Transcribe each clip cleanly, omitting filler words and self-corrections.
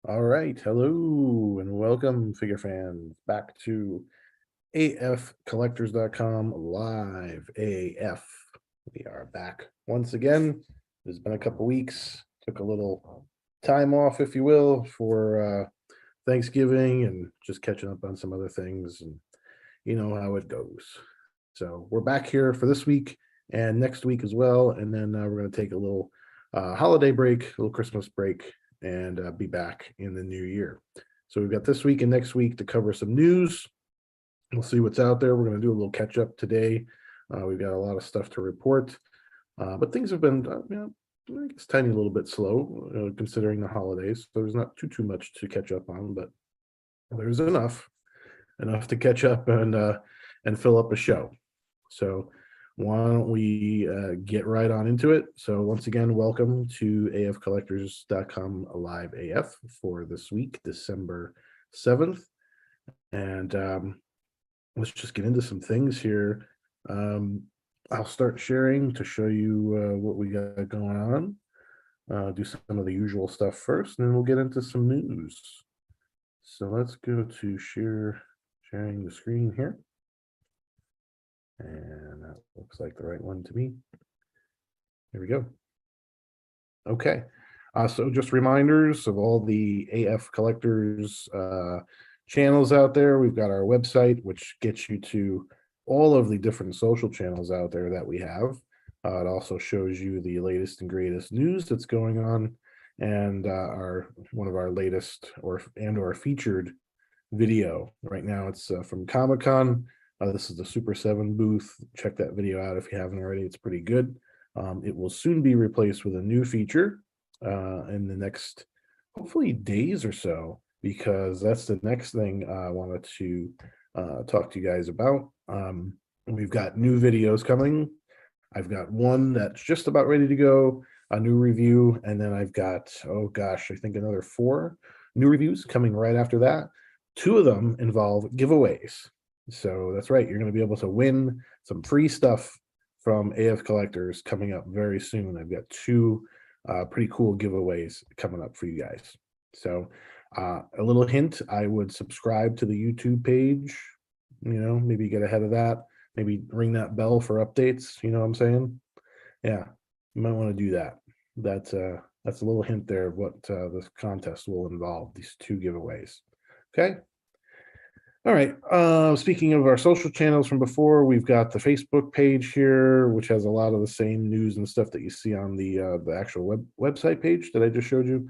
All right, hello and welcome, figure fans, back to AFCollectors.com live AF. We are back once again. It's been a couple weeks. Took a little time off, if you will, for Thanksgiving and just catching up on some other things, and you know how it goes. So we're back here for this week and next week as well, and then we're going to take a little holiday break, a little Christmas break, and be back in the new year. So we've got this week and next week to cover some news. We'll see what's out there. We're going to do a little catch up today. We've got a lot of stuff to report, but things have been, I guess, tiny little bit slow considering the holidays. So there's not too much to catch up on, but there's enough to catch up and fill up a show. So why don't we get right on into it? So once again, welcome to AFcollectors.com Live AF for this week, December 7th. And let's just get into some things here. I'll start sharing to show you what we got going on. Do some of the usual stuff first, and then we'll get into some news. So let's go to sharing the screen here. And that looks like the right one to me. Here we go. Okay. So just reminders of all the AF Collectors channels out there. We've got our website, which gets you to all of the different social channels out there that we have. It also shows you the latest and greatest news that's going on, and one of our latest or featured video. Right now it's from Comic-Con. This is the Super 7 booth. Check that video out if you haven't already. It's pretty good. It will soon be replaced with a new feature in the next, hopefully, days or so, because that's the next thing I wanted to talk to you guys about. We've got new videos coming. I've got one that's just about ready to go, a new review, and then I've got, oh gosh, I think another 4 new reviews coming right after that. 2 of them involve giveaways. So that's right, you're going to be able to win some free stuff from AF Collectors coming up very soon. I've got 2 pretty cool giveaways coming up for you guys. So a little hint, I would subscribe to the YouTube page, maybe get ahead of that, maybe ring that bell for updates, you know what I'm saying? Yeah, you might want to do that. That's a little hint there of what this contest will involve, these 2 giveaways. Okay. All right. Speaking of our social channels from before, we've got the Facebook page here, which has a lot of the same news and stuff that you see on the actual website page that I just showed you.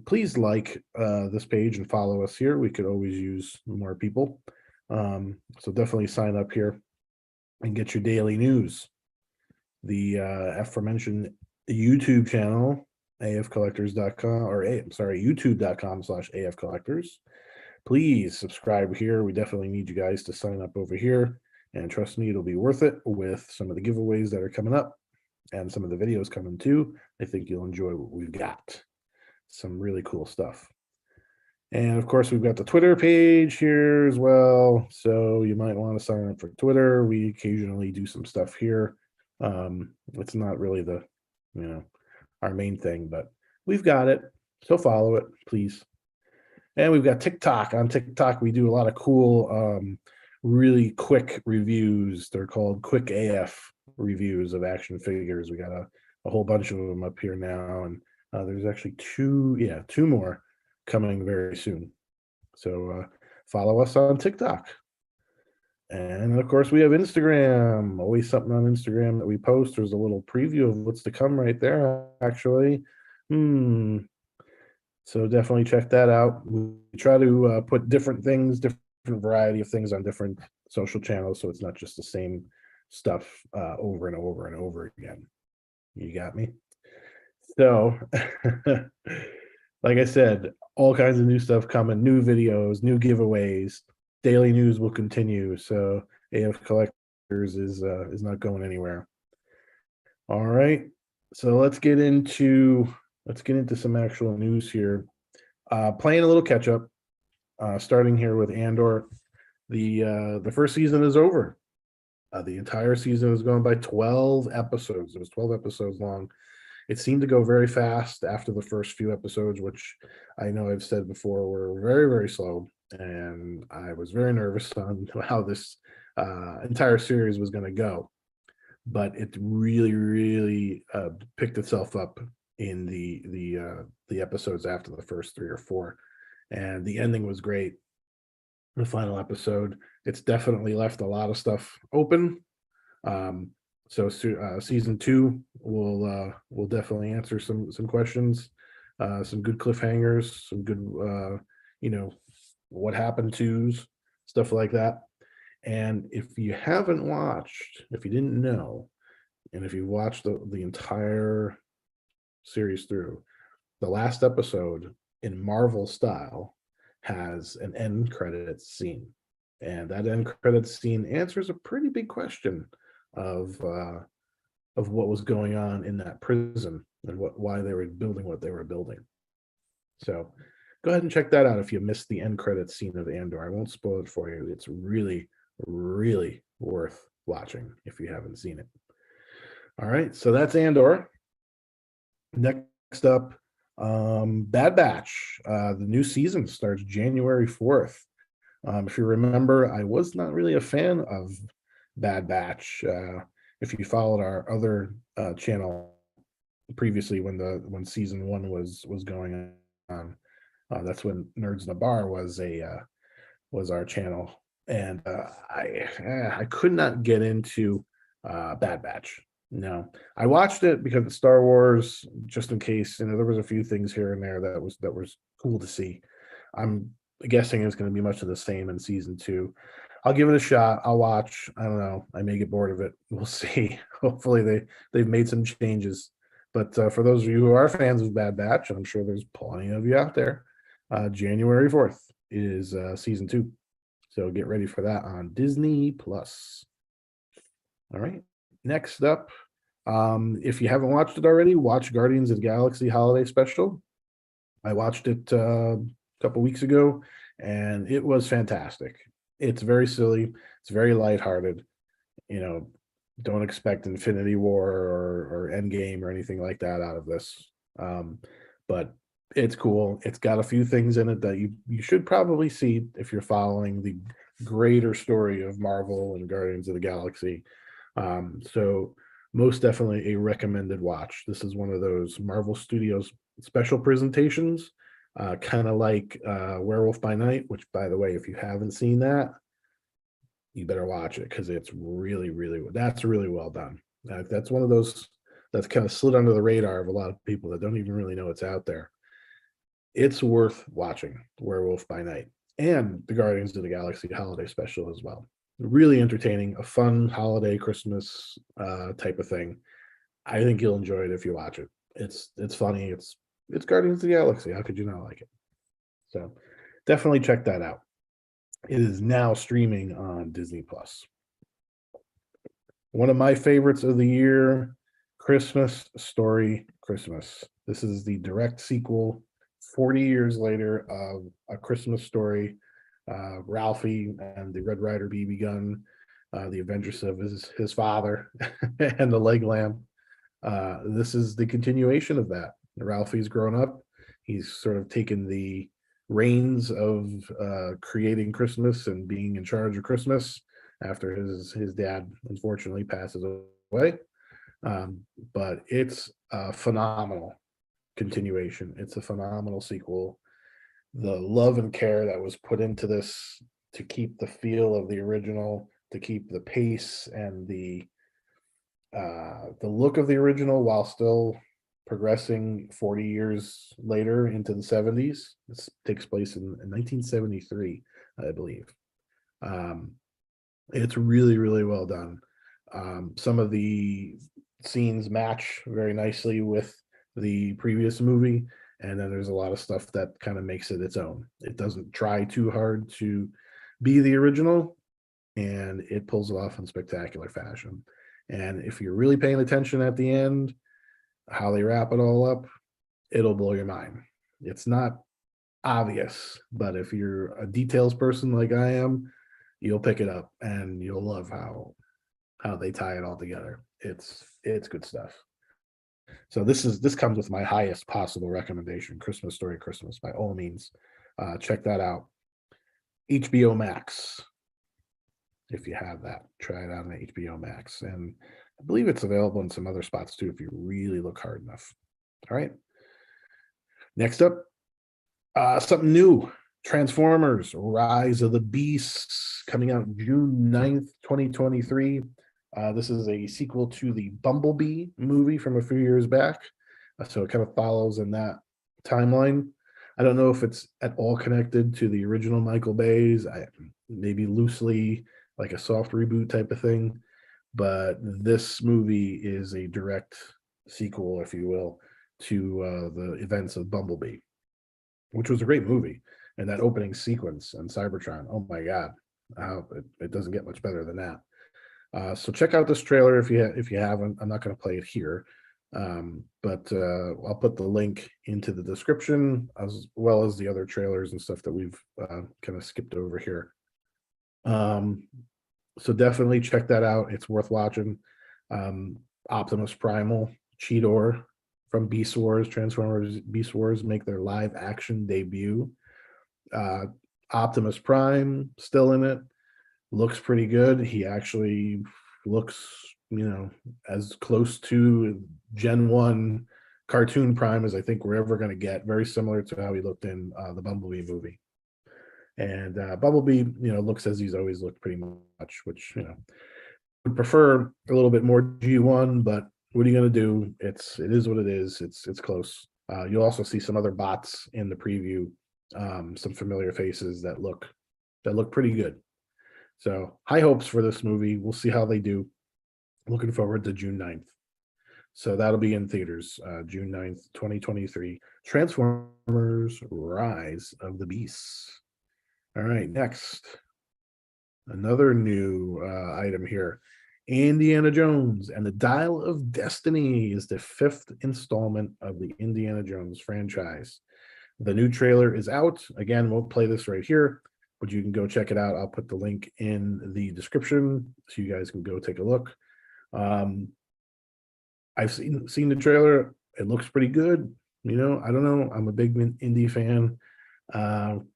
Please like this page and follow us here. We could always use more people. So definitely sign up here and get your daily news. The aforementioned YouTube channel, afcollectors.com, or youtube.com/afcollectors. Please subscribe here. We definitely need you guys to sign up over here. And trust me, it'll be worth it with some of the giveaways that are coming up and some of the videos coming too. I think you'll enjoy what we've got. Some really cool stuff. And of course, we've got the Twitter page here as well. So you might want to sign up for Twitter. We occasionally do some stuff here. It's not really our main thing, but we've got it. So follow it, please. And we've got TikTok. On TikTok, we do a lot of cool, really quick reviews. They're called Quick AF reviews of action figures. We got a whole bunch of them up here now, and there's actually 2 more coming very soon. So follow us on TikTok. And of course, we have Instagram. Always something on Instagram that we post. There's a little preview of what's to come right there, actually. So definitely check that out. We try to put different things, different variety of things on different social channels, so it's not just the same stuff over and over and over again. You got me? So, like I said, all kinds of new stuff coming, new videos, new giveaways. Daily news will continue. So AF Collectors is not going anywhere. All right. So let's get into some actual news here. Playing a little catch up, starting here with Andor. The first season is over. The entire season is going by 12 episodes. It was 12 episodes long. It seemed to go very fast after the first few episodes, which I know I've said before were very, very slow. And I was very nervous on how this entire series was going to go. But it really, really picked itself up in the episodes after the first 3 or 4, and the ending was great. The final episode, it's definitely left a lot of stuff open. So season 2 will definitely answer some questions, some good cliffhangers, some good what happened to's, stuff like that. And if you haven't watched, if you didn't know, and if you watched the entire series through, the last episode in Marvel style has an end credits scene. And that end credits scene answers a pretty big question of what was going on in that prison and why they were building what they were building. So go ahead and check that out if you missed the end credits scene of Andor. I won't spoil it for you. It's really, really worth watching if you haven't seen it. All right, so that's Andor. Next up, Bad Batch. The new season starts January 4th. If you remember, I was not really a fan of Bad Batch. If you followed our other channel previously, when season 1 was going on, that's when Nerds in a Bar was our channel, and I could not get into Bad Batch. No, I watched it because of Star Wars, just in case. There was a few things here and there that was cool to see. I'm guessing it's going to be much of the same in season 2. I'll give it a shot. I'll watch. I don't know. I may get bored of it. We'll see. Hopefully they've made some changes. But for those of you who are fans of Bad Batch, I'm sure there's plenty of you out there. January 4th is season 2. So get ready for that on Disney Plus. All right. Next up, if you haven't watched it already, watch Guardians of the Galaxy Holiday Special. I watched it a couple weeks ago, and it was fantastic. It's very silly. It's very lighthearted. Don't expect Infinity War or Endgame or anything like that out of this. But it's cool. It's got a few things in it that you should probably see if you're following the greater story of Marvel and Guardians of the Galaxy. So most definitely a recommended watch. This is one of those Marvel Studios special presentations, kind of like Werewolf by Night, which, by the way, if you haven't seen that, you better watch it because it's really, really, that's really well done. That's one of those that's kind of slid under the radar of a lot of people that don't even really know it's out there. It's worth watching, Werewolf by Night, and the Guardians of the Galaxy Holiday Special as well. Really entertaining, a fun holiday Christmas type of thing. I think you'll enjoy it if you watch it. It's funny. It's Guardians of the Galaxy. How could you not like it? So definitely check that out. It is now streaming on Disney Plus. One of my favorites of the year, Christmas Story Christmas. This is the direct sequel, 40 years later, of A Christmas Story. Ralphie and the Red Ryder BB gun, the adventures of his father, and the leg lamb. This is the continuation of that. Ralphie's grown up. He's sort of taken the reins of creating Christmas and being in charge of Christmas after his dad unfortunately passes away. But it's a phenomenal continuation. It's a phenomenal sequel. The love and care that was put into this to keep the feel of the original, to keep the pace and the look of the original while still progressing 40 years later into the 70s. This takes place in 1973, I believe. It's really, really well done. Some of the scenes match very nicely with the previous movie, and then there's a lot of stuff that kind of makes it its own. It doesn't try too hard to be the original, and it pulls it off in spectacular fashion. And if you're really paying attention at the end, how they wrap it all up, it'll blow your mind. It's not obvious, but if you're a details person like I am, you'll pick it up and you'll love how they tie it all together. It's good stuff. So this comes with my highest possible recommendation. Christmas Story Christmas, by all means. Check that out. HBO Max. If you have that, try it out on HBO Max. And I believe it's available in some other spots too, if you really look hard enough. All right. Next up, something new. Transformers Rise of the Beasts, coming out June 9th, 2023. This is a sequel to the Bumblebee movie from a few years back. So it kind of follows in that timeline. I don't know if it's at all connected to the original Michael Bay's, maybe loosely like a soft reboot type of thing. But this movie is a direct sequel, if you will, to the events of Bumblebee, which was a great movie. And that opening sequence on Cybertron, oh my God, it doesn't get much better than that. So check out this trailer if you haven't. I'm not going to play it here, but I'll put the link into the description, as well as the other trailers and stuff that we've kind of skipped over here. So definitely check that out. It's worth watching. Optimus Primal, Cheetor from Beast Wars, Transformers Beast Wars, make their live action debut. Optimus Prime still in it, looks pretty good. He actually looks, as close to Gen 1 cartoon Prime as I think we're ever going to get, very similar to how he looked in the Bumblebee movie. And Bumblebee, looks as he's always looked pretty much, which, would prefer a little bit more G1, but what are you going to do? It is what it is. It's close. You'll also see some other bots in the preview, some familiar faces that look pretty good. So high hopes for this movie. We'll see how they do. Looking forward to June 9th. So that'll be in theaters, June 9th, 2023. Transformers Rise of the Beasts. All right, next. Another new item here. Indiana Jones and the Dial of Destiny is the 5th installment of the Indiana Jones franchise. The new trailer is out. Again, won't play this right here, but you can go check it out. I'll put the link in the description so you guys can go take a look. I've seen the trailer. It looks pretty good. I don't know. I'm a big indie fan.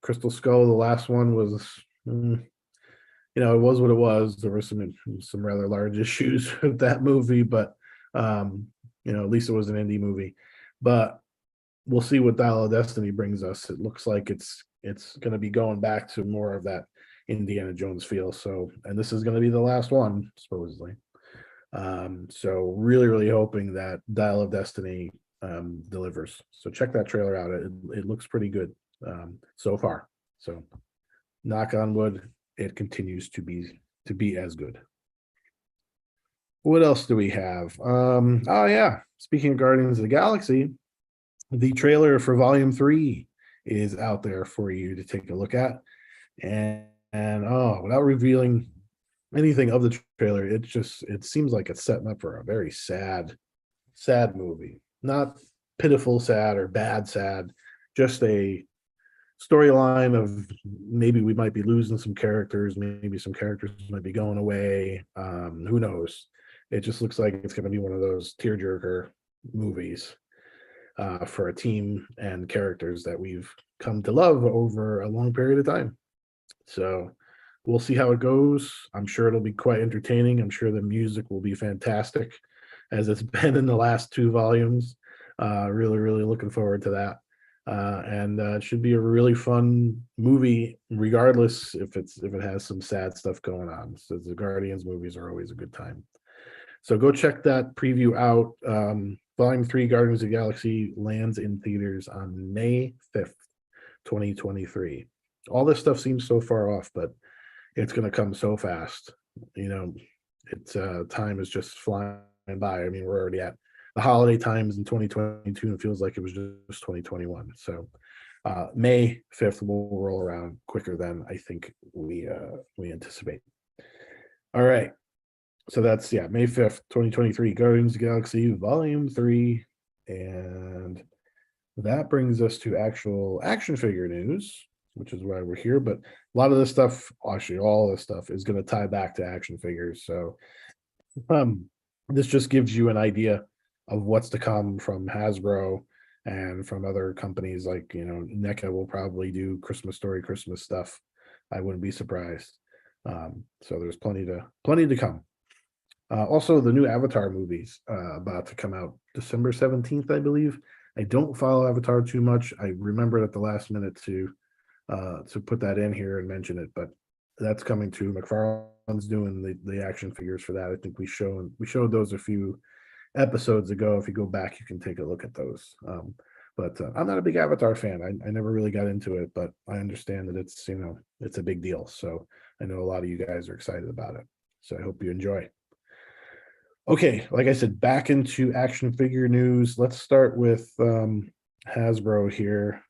Crystal Skull, the last one was, it was what it was. There were some rather large issues with that movie, but at least it was an indie movie. But we'll see what Dial of Destiny brings us. It looks like it's going to be going back to more of that Indiana Jones feel. So, and this is going to be the last one, supposedly. So really, really hoping that Dial of Destiny delivers. So check that trailer out. It looks pretty good so far. So knock on wood, it continues to be as good. What else do we have? Oh yeah, speaking of Guardians of the Galaxy, the trailer for Volume 3 is out there for you to take a look at. And without revealing anything of the trailer, it seems like it's setting up for a very sad movie. Not pitiful sad or bad sad, just a storyline of maybe we might be losing some characters, maybe some characters might be going away. Who knows? It just looks like it's going to be one of those tearjerker movies for a team and characters that we've come to love over a long period of time. So we'll see how it goes. I'm sure it'll be quite entertaining. I'm sure the music will be fantastic, as it's been in the last 2 volumes. Really, really looking forward to that. And it should be a really fun movie, regardless if it has some sad stuff going on. So the Guardians movies are always a good time. So go check that preview out. Volume 3 Guardians of the Galaxy lands in theaters on May 5th, 2023. All this stuff seems so far off, but it's going to come so fast. It's time is just flying by. I mean, we're already at the holiday times in 2022, and it feels like it was just 2021. So May 5th will roll around quicker than I think we anticipate. All right. So that's May 5th, 2023, Guardians of the Galaxy Volume 3. And that brings us to actual action figure news, which is why we're here. But a lot of this stuff, actually all this stuff, is going to tie back to action figures. So this just gives you an idea of what's to come from Hasbro and from other companies like, you know, NECA will probably do Christmas Story Christmas stuff. I wouldn't be surprised. So there's plenty to come. Also, the new Avatar movies about to come out December 17th, I believe. I don't follow Avatar too much. I remembered at the last minute to put that in here and mention it, but that's coming too. McFarlane's doing the action figures for that. I think we showed those a few episodes ago. If you go back, you can take a look at those. But I'm not a big Avatar fan. I never really got into it, but I understand that it's, you know, it's a big deal. So I know a lot of you guys are excited about it. So I hope you enjoy. Okay, like I said, back into action figure news. Let's start with Hasbro here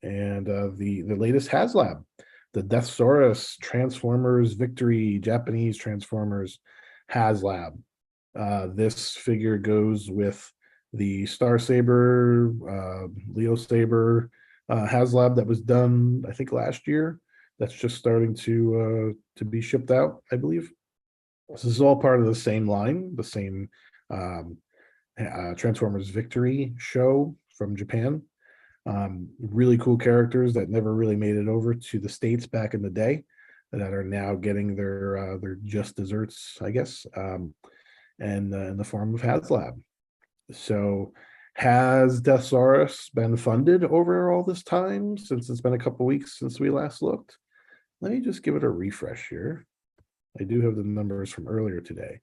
and the latest HasLab, the Deathsaurus Transformers Victory Japanese Transformers HasLab. This figure goes with the Star Saber, Leo Saber HasLab that was done, I think, last year. That's just starting to be shipped out, I believe. This is all part of the same line, the same Transformers Victory show from Japan. Really cool characters that never really made it over to the States back in the day that are now getting their just desserts, I guess, and in the form of HasLab. So has Deathsaurus been funded over all this time, since it's been a couple weeks since we last looked? Let me just give it a refresh here. I do have the numbers from earlier today,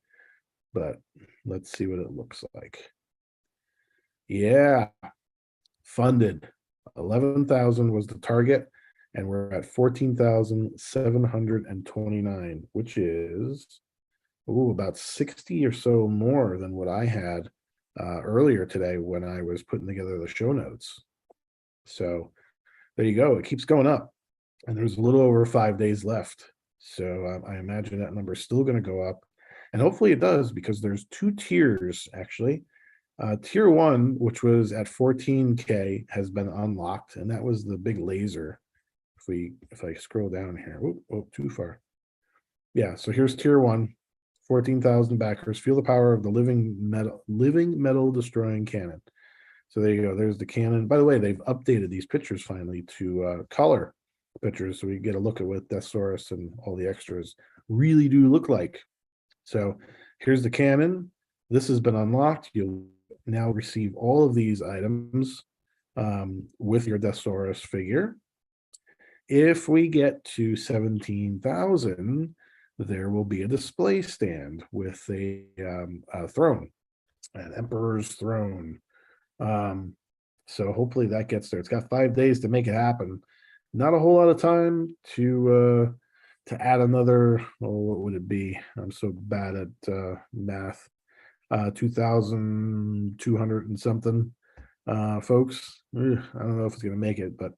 but let's see what it looks like. Yeah, funded. 11,000 was the target, and we're at 14,729, which is about 60 or so more than what I had earlier today when I was putting together the show notes. So there you go. It keeps going up, and there's a little over 5 days left. So I imagine that number is still going to go up, and hopefully it does, because there's two tiers actually. Tier 1, which was at 14K, has been unlocked, and that was the big laser. If I scroll down here, too far. Yeah, so here's tier 1, 14,000 backers. Feel the power of the living metal destroying cannon. So there you go. There's the cannon. By the way, they've updated these pictures finally to color pictures, so we get a look at what Deathsaurus and all the extras really do look like. So here's the cannon. This has been unlocked. You'll now receive all of these items with your Deathsaurus figure. If we get to 17,000, there will be a display stand with a throne, an Emperor's throne. So hopefully that gets there. It's got 5 days to make it happen. Not a whole lot of time to add another, what would it be? I'm so bad at math. 2,200 and something folks. I don't know if it's going to make it, but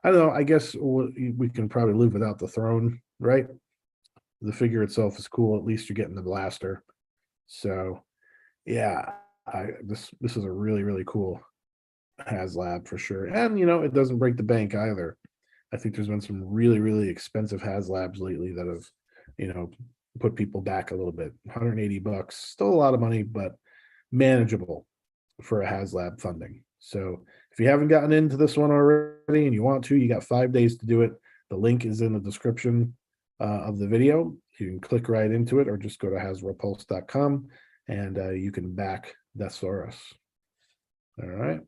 I don't know. I guess we can probably live without the throne, right? The figure itself is cool. At least you're getting the blaster. So yeah, this is a really cool HasLab for sure. And you know, it doesn't break the bank either. I think there's been some really expensive HasLabs lately that have, you know, put people back a little bit. 180 bucks, still a lot of money, but manageable for a HasLab funding. So if you haven't gotten into this one already and you want to, you got 5 days to do it. The link is in the description of the video. You can click right into it, or just go to HasbroPulse.com and you can back Deathsaurus. All right.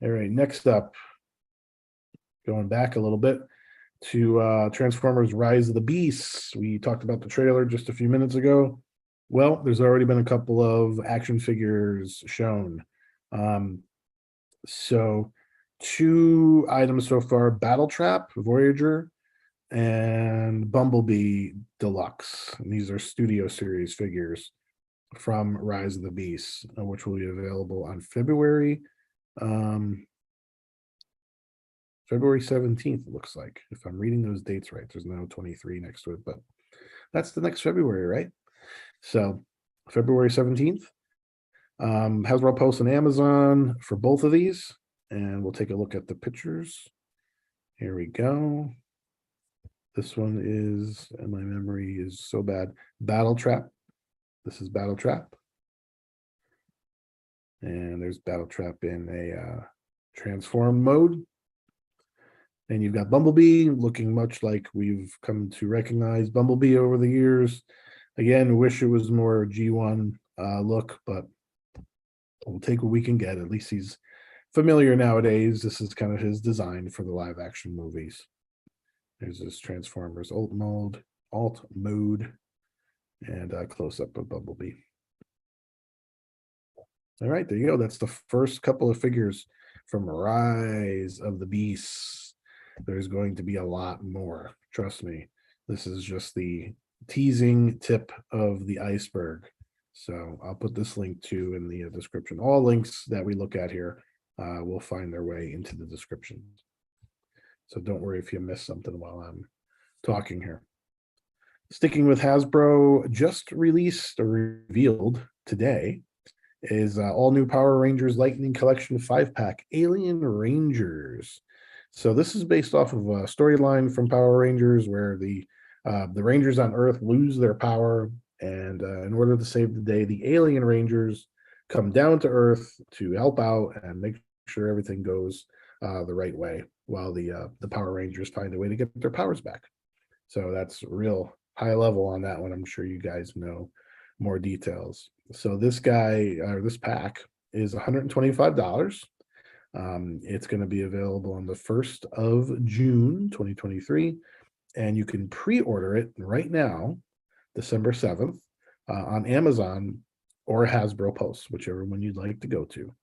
Next up, going back a little bit to Transformers Rise of the Beasts. We talked about the trailer just a few minutes ago. Well, there's already been a couple of action figures shown. So 2 items so far: Battletrap Voyager and Bumblebee Deluxe. And these are Studio Series figures from Rise of the Beasts, which will be available on February 17th, it looks like, if I'm reading those dates right. There's no 23 next to it, but that's the next February, right? So February 17th. Hasbro posts on Amazon for both of these, and we'll take a look at the pictures. Here we go. This one is, and my memory is so bad, Battletrap. This is Battletrap. And there's Battle Trap in a transform mode. And you've got Bumblebee looking much like we've come to recognize Bumblebee over the years. Again, wish it was more G1 look, but we'll take what we can get. At least he's familiar nowadays. This is kind of his design for the live action movies. There's this Transformers alt mode, and a close up of Bumblebee. All right, there you go. That's the first couple of figures from Rise of the Beasts. There's going to be a lot more. Trust me. This is just the teasing tip of the iceberg. So I'll put this link too in the description. All links that we look at here will find their way into the description. So don't worry if you miss something while I'm talking here. Sticking with Hasbro, just released or revealed today is all new Power Rangers Lightning Collection 5-pack Alien Rangers. So this is based off of a storyline from Power Rangers where the Rangers on Earth lose their power, and in order to save the day, the Alien Rangers come down to Earth to help out and make sure everything goes the right way, while the Power Rangers find a way to get their powers back. So that's real high level on that one. I'm sure you guys know more details. So this guy, or this pack, is $125. It's going to be available on the 1st of June, 2023, and you can pre-order it right now, December 7th, on Amazon or Hasbro Post, whichever one you'd like to go to.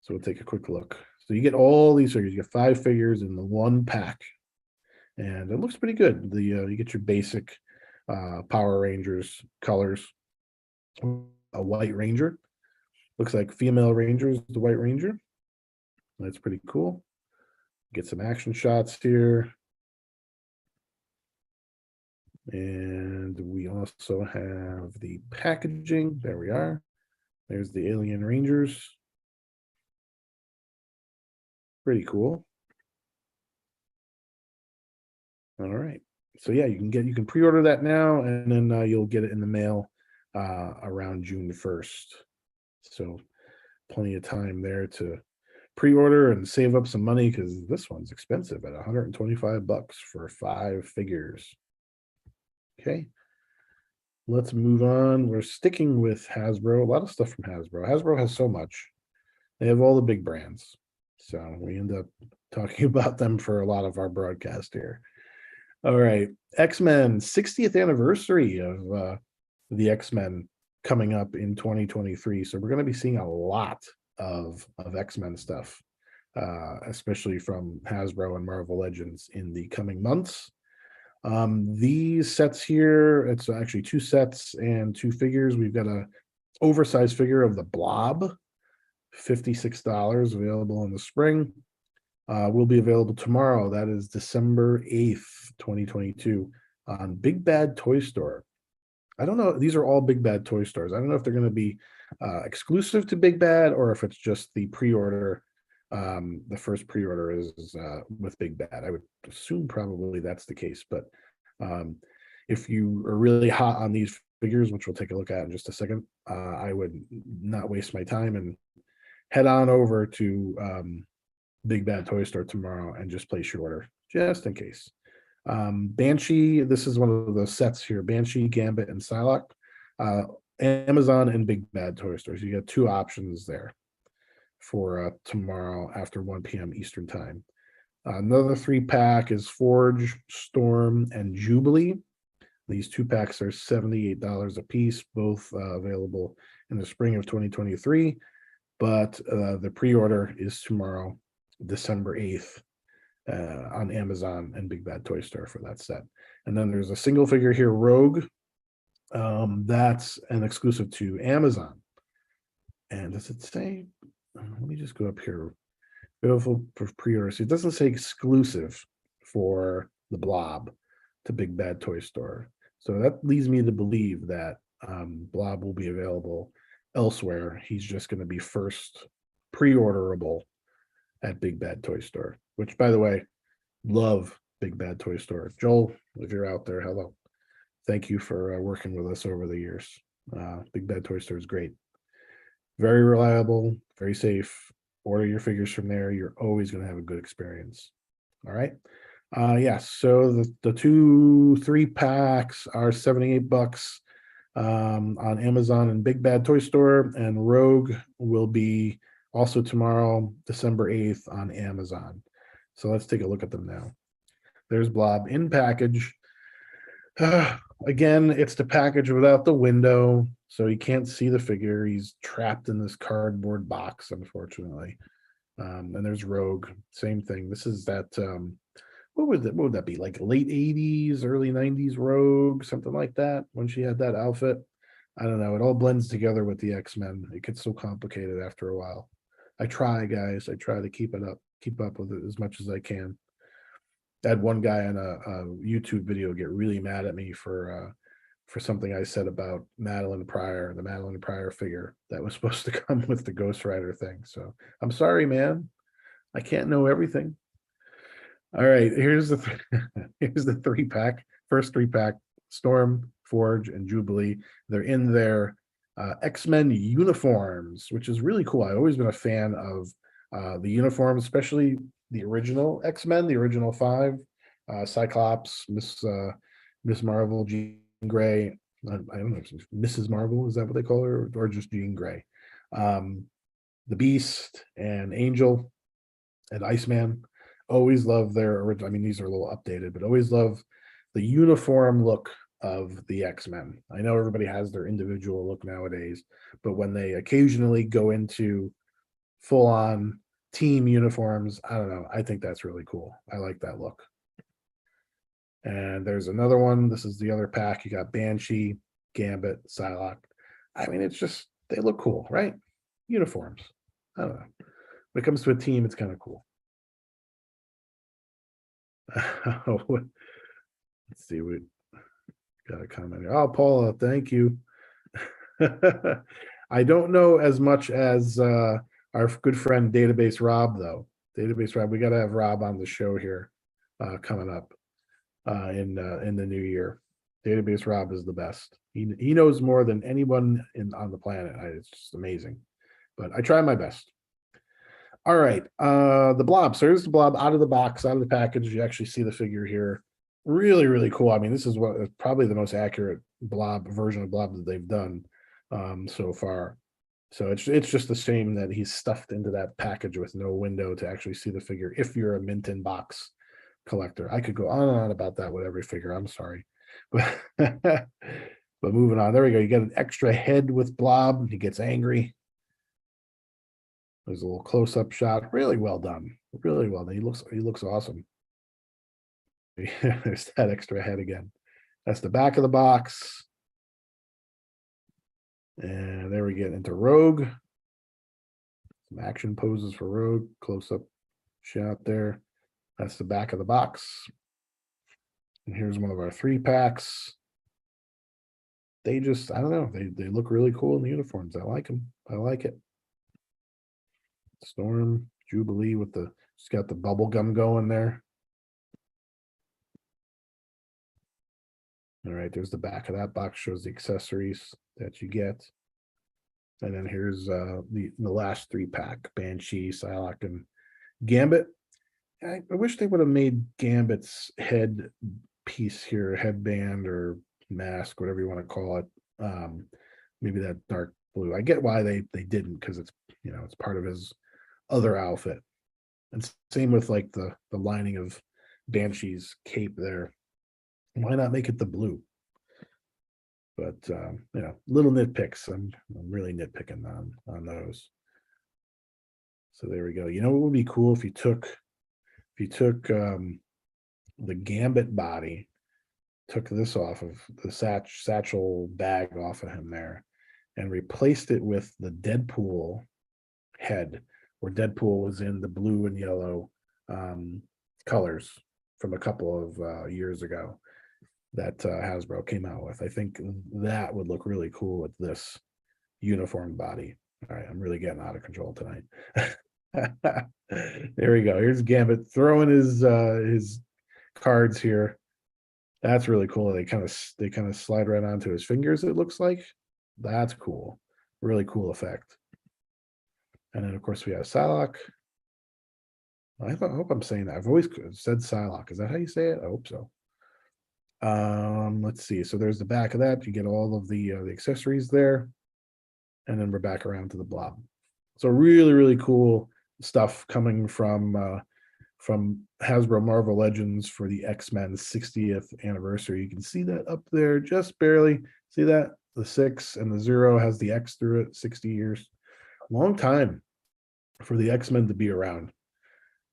So we'll take a quick look. So you get all these figures. You get 5 figures in the one pack, and it looks pretty good. You get your basic Power Rangers colors. A White Ranger. Looks like female Ranger is the White Ranger. That's pretty cool. Get some action shots here. And we also have the packaging. There we are. There's the Alien Rangers. Pretty cool. All right. So yeah, you can pre-order that now, and then you'll get it in the mail around June 1st. So plenty of time there to pre-order and save up some money, because this one's expensive at $125 for 5 figures. Okay, let's move on. We're sticking with Hasbro. A lot of stuff from Hasbro. Hasbro has so much. They have all the big brands, so we end up talking about them for a lot of our broadcast here. All right, X-Men 60th anniversary of the X-Men coming up in 2023. So we're going to be seeing a lot of X-Men stuff, especially from Hasbro and Marvel Legends in the coming months. These sets here, it's actually 2 sets and 2 figures. We've got a oversized figure of the Blob, $56, available in the spring. Will be available tomorrow. That is December 8th, 2022 on Big Bad Toy Store. I don't know. These are all Big Bad Toy Stores. I don't know if they're going to be exclusive to Big Bad, or if it's just the pre-order. The first pre-order is with Big Bad. I would assume probably that's the case. But if you are really hot on these figures, which we'll take a look at in just a second, I would not waste my time and head on over to Big Bad Toy Store tomorrow and just place your order, just in case. Banshee, this is one of the sets here, Banshee, Gambit, and Psylocke. Amazon and Big Bad Toy Stores. You got 2 options there for tomorrow after 1 p.m. Eastern time. Another 3-pack is Forge, Storm, and Jubilee. These 2 packs are $78 a piece, both available in the spring of 2023. But the pre-order is tomorrow, December 8th. On Amazon and Big Bad Toy Store for that set. And then there's a single figure here, Rogue. That's an exclusive to Amazon. And does it say? Let me just go up here. Available for pre-order. So it doesn't say exclusive for the Blob to Big Bad Toy Store. So that leads me to believe that Blob will be available elsewhere. He's just going to be first pre-orderable at Big Bad Toy Store, which, by the way, love Big Bad Toy Store. Joel, if you're out there, hello. Thank you for working with us over the years. Big Bad Toy Store is great. Very reliable, very safe. Order your figures from there. You're always going to have a good experience. All right. Yes. So the 2-3 packs are $78 on Amazon and Big Bad Toy Store, and Rogue will be also tomorrow, December 8th on Amazon. So let's take a look at them now. There's Blob in package. Again, it's the package without the window, so you can't see the figure. He's trapped in this cardboard box, unfortunately. And there's Rogue, same thing. This is that what would that be, like late 80s, early 90s Rogue, something like that, when she had that outfit. I don't know. It all blends together with the X-Men. It gets so complicated after a while. I try, guys. I try to keep up with it as much as I can. I had one guy on a YouTube video get really mad at me for something I said about Madeline Pryor, the Madeline Pryor figure that was supposed to come with the Ghost Rider thing. So I'm sorry, man. I can't know everything. All right, here's the here's the 3-pack, first 3-pack: Storm, Forge, and Jubilee. They're in their X-Men uniforms, which is really cool. I've always been a fan of the uniforms, especially the original X-Men, the original 5, Cyclops, Miss Marvel, Jean Grey. I don't know, Mrs. Marvel, is that what they call her, or just Jean Grey? The Beast and Angel and Iceman. Always love their original. I mean, these are a little updated, but always love the uniform look of the X-Men. I know everybody has their individual look nowadays, but when they occasionally go into full-on team uniforms, I don't know. I think that's really cool. I like that look. And there's another one. This is the other pack. You got Banshee, Gambit, Psylocke. I mean, it's just, they look cool, right? Uniforms. I don't know. When it comes to a team, it's kind of cool. Let's see, we got a comment here. Oh, Paula, thank you. I don't know as much as our good friend Database Rob, though. Database Rob, we got to have Rob on the show here coming up in the new year. Database Rob is the best. He knows more than anyone on the planet. It's just amazing. But I try my best. All right, the Blob. So here's the Blob out of the box, out of the package. You actually see the figure here. Really, really cool. I mean, this is what probably the most accurate Blob version of Blob that they've done so far. So it's just the shame that he's stuffed into that package with no window to actually see the figure. If you're a mint in box collector, I could go on and on about that with every figure. I'm sorry, but but moving on. There we go. You get an extra head with Blob. He gets angry. There's a little close-up shot. Really well done. Really well done. He looks awesome. There's that extra head again. That's the back of the box. And there we get into Rogue. Some action poses for Rogue. Close-up shot there. That's the back of the box. And here's one of our 3-packs. They just, I don't know, they look really cool in the uniforms. I like them. I like it. Storm, Jubilee with she's got the bubble gum going there. All right, there's the back of that box, shows the accessories that you get. And then here's the last 3-pack: Banshee, Psylocke, and Gambit. I wish they would have made Gambit's head piece here, headband or mask, whatever you want to call it. Maybe that dark blue. I get why they didn't, because it's, you know, it's part of his other outfit. And same with like the lining of Banshee's cape there. Why not make it the blue? But you know, little nitpicks. I'm really nitpicking on those. So there we go. You know what would be cool if you took the Gambit body, took this off of the satchel bag off of him there, and replaced it with the Deadpool head, where Deadpool was in the blue and yellow colors from a couple of years ago that Hasbro came out with. I think that would look really cool with this uniform body. All right, I'm really getting out of control tonight. There we go. Here's Gambit throwing his cards here. That's really cool. They kind of slide right onto his fingers, it looks like. That's cool. Really cool effect. And then, of course, we have Psylocke. Hope I'm saying that. I've always said Psylocke. Is that how you say it? I hope so. Let's see. So there's the back of that. You get all of the accessories there. And then we're back around to the blob. So really, really cool stuff coming from Hasbro Marvel Legends for the X-Men 60th anniversary. You can see that up there just barely. See that? The 6 and the 0 has the X through it, 60 years. Long time for the X-Men to be around.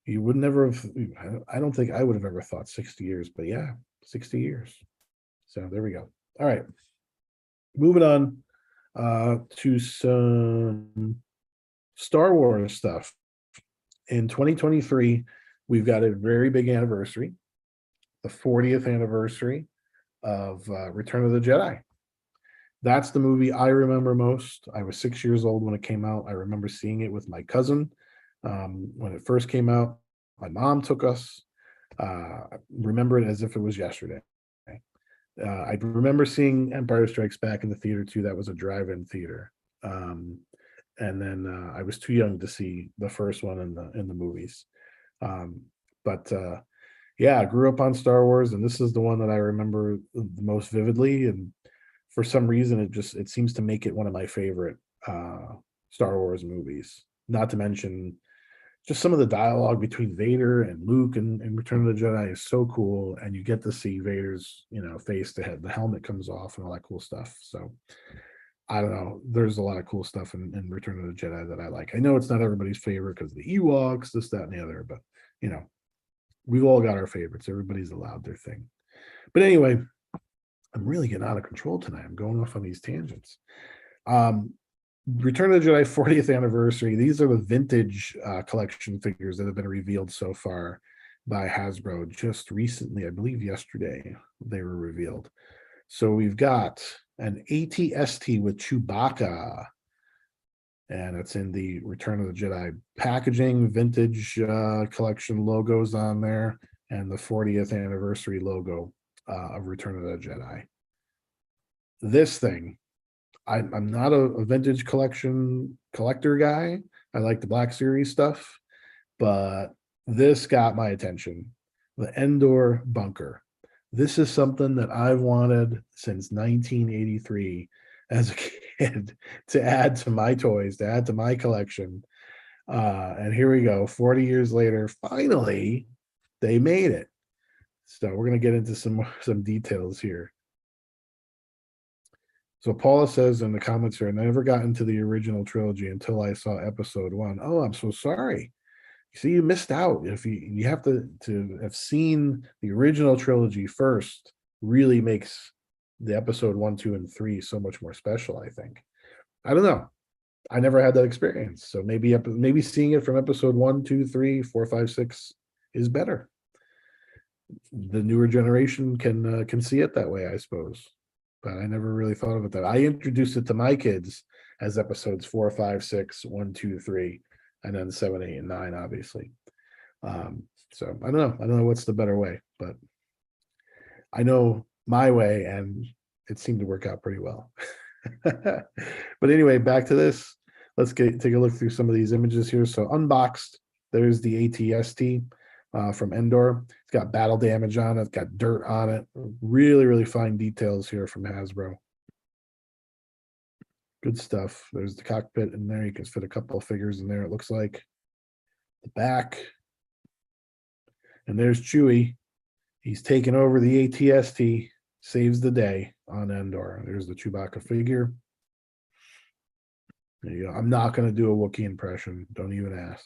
You would never have, I don't think I would have ever thought 60 years, but yeah, 60 years. So there we go. All right. Moving on to some Star Wars stuff. In 2023, we've got a very big anniversary, the 40th anniversary of Return of the Jedi. That's the movie I remember most. I was 6 years old when it came out. I remember seeing it with my cousin when it first came out. My mom took us. Remember it as if it was yesterday. I remember seeing Empire Strikes Back in the theater too. That was a drive-in theater. And then I was too young to see the first one in the movies. Yeah, I grew up on Star Wars, and this is the one that I remember the most vividly. And for some reason, it seems to make it one of my favorite Star Wars movies. Not to mention just some of the dialogue between Vader and Luke and Return of the Jedi is so cool, and you get to see Vader's face, the helmet comes off and all that cool stuff. So I don't know, there's a lot of cool stuff in Return of the Jedi that I like. I know it's not everybody's favorite because the Ewoks, this, that, and the other, but we've all got our favorites. Everybody's allowed their thing. But anyway, I'm really getting out of control tonight. I'm going off on these tangents. Return of the Jedi 40th anniversary. These are the vintage collection figures that have been revealed so far by Hasbro just recently. I believe yesterday they were revealed. So we've got an AT-ST with Chewbacca, and it's in the Return of the Jedi packaging, vintage collection logos on there, and the 40th anniversary logo of Return of the Jedi. This thing, I'm not a vintage collector guy. I like the Black Series stuff, but this got my attention. The Endor bunker. This is something that I've wanted since 1983 as a kid to add to my toys, to add to my collection. And here we go, 40 years later, finally, they made it. So we're going to get into some details here. So Paula says in the comments here, I never got into the original trilogy until I saw episode 1. Oh, I'm so sorry. See, you missed out. If you have to have seen the original trilogy first, really makes the episode 1, 2, and 3 so much more special, I think. I don't know. I never had that experience. So maybe seeing it from episode 1, 2, 3, 4, 5, 6 is better. The newer generation can see it that way, I suppose. But I never really thought of it that. I introduced it to my kids as episodes 4, 5, 6, 1, 2, 3, and then 7, 8, and 9, obviously. So I don't know what's the better way, but I know my way, and it seemed to work out pretty well. But anyway, back to this. Let's take a look through some of these images here. So unboxed, there's the AT-ST from Endor. It's got battle damage on it, got dirt on it. Really, really fine details here from Hasbro. Good stuff. There's the cockpit in there. You can fit a couple of figures in there, it looks like. The back. And there's Chewie. He's taken over the AT-ST, saves the day on Endor. There's the Chewbacca figure. There you go. I'm not going to do a Wookiee impression. Don't even ask.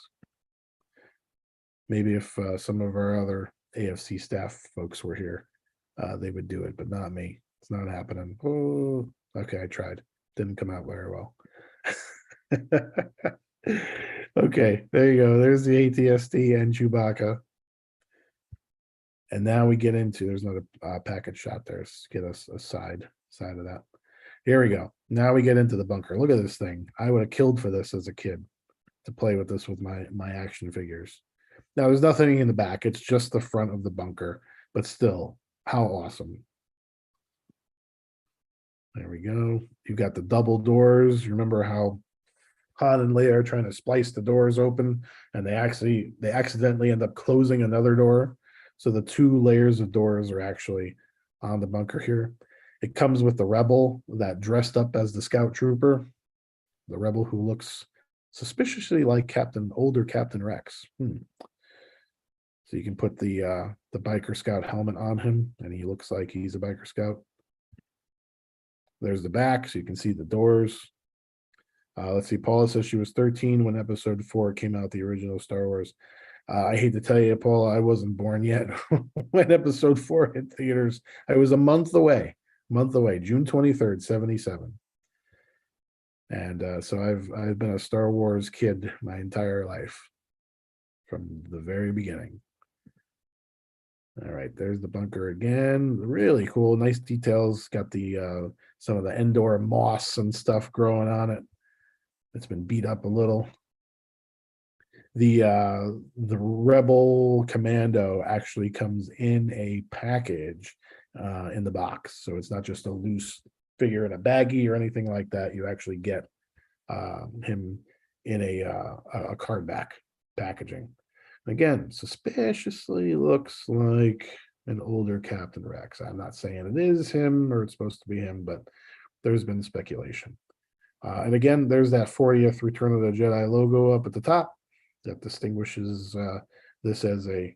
Maybe if some of our other AFC staff folks were here, they would do it, but not me. It's not happening. Oh, okay, I tried. Didn't come out very well. Okay, there you go. There's the AT-ST and Chewbacca. And now we get into, there's another package shot there. Let's get us a side of that. Here we go. Now we get into the bunker. Look at this thing. I would have killed for this as a kid, to play with this with my action figures. Now there's nothing in the back. It's just the front of the bunker, but still, how awesome. There we go. You've got the double doors. You remember how Han and Leia are trying to splice the doors open, and they accidentally end up closing another door. So the two layers of doors are actually on the bunker here. It comes with the rebel that dressed up as the scout trooper, the rebel who looks suspiciously like older Captain Rex. So you can put the biker scout helmet on him, and he looks like he's a biker scout. There's the back, so you can see the doors. Let's see, Paula says she was 13 when episode 4 came out, the original Star Wars. I hate to tell you, Paula, I wasn't born yet when episode 4 hit theaters. I was a month away, June 23rd, 77. And so I've been a Star Wars kid my entire life from the very beginning. All right, there's the bunker again. Really cool, nice details. Got the some of the Endor moss and stuff growing on it. It's been beat up a little. The Rebel Commando actually comes in a package in the box, so it's not just a loose figure in a baggie or anything like that. You actually get him in a card back packaging. Again, suspiciously looks like an older Captain Rex. I'm not saying it is him or it's supposed to be him, but there's been speculation. And again, there's that 40th Return of the Jedi logo up at the top that distinguishes this as a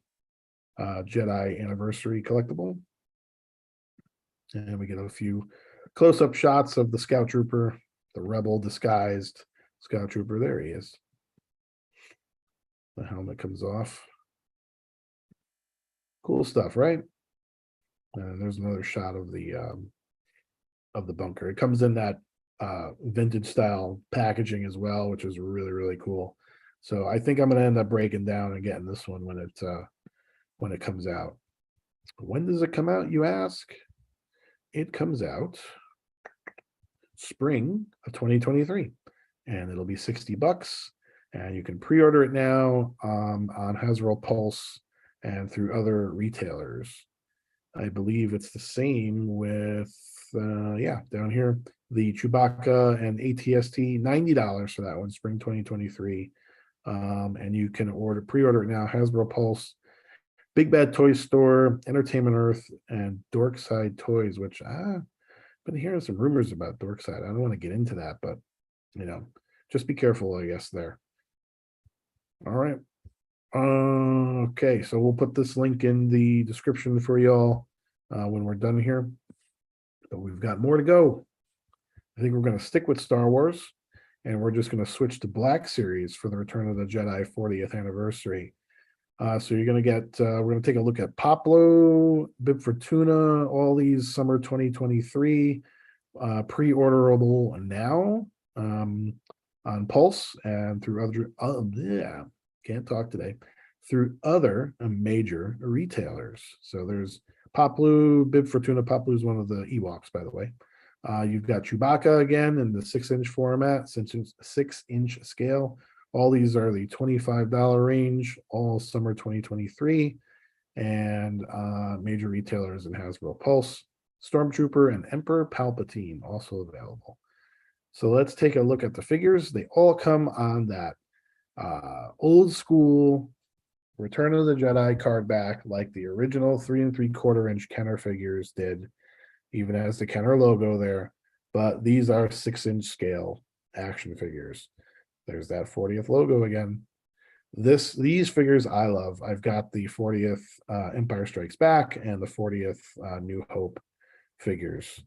Jedi anniversary collectible. And we get a few close-up shots of the Scout Trooper, the Rebel disguised Scout Trooper. There he is. The helmet comes off. Cool stuff, right? And there's another shot of the bunker. It comes in that vintage style packaging as well, which is really, really cool. So I think I'm going to end up breaking down and getting this one when it comes out. When does it come out, you ask? It comes out spring of 2023, and it'll be $60, and you can pre-order it now on Hasbro Pulse and through other retailers. I believe it's the same with down here, the Chewbacca and ATST, $90 for that one, spring 2023. And you can pre-order it now, Hasbro Pulse, Big Bad Toy Store, Entertainment Earth, and Dorkside Toys, which I've been hearing some rumors about Dorkside. I don't want to get into that, but just be careful, I guess, there. All right. Okay, so we'll put this link in the description for y'all when we're done here. But we've got more to go. I think we're going to stick with Star Wars, and we're just going to switch to Black Series for the Return of the Jedi 40th anniversary. So you're going to get, we're going to take a look at Poplo, Bib Fortuna, all these summer 2023 pre-orderable now on Pulse and through other, can't talk today, through other major retailers. So there's Poplo, Bib Fortuna. Poplo is one of the Ewoks, by the way. You've got Chewbacca again in the 6-inch format, 6-inch scale. All these are the $25 range, all summer 2023, and major retailers in Hasbro Pulse, Stormtrooper, and Emperor Palpatine also available. So let's take a look at the figures. They all come on that old school Return of the Jedi card back, like the original 3 3/4-inch Kenner figures did, even has the Kenner logo there. But these are 6-inch scale action figures. There's that 40th logo again. These figures I love. I've got the 40th Empire Strikes Back and the 40th New Hope figures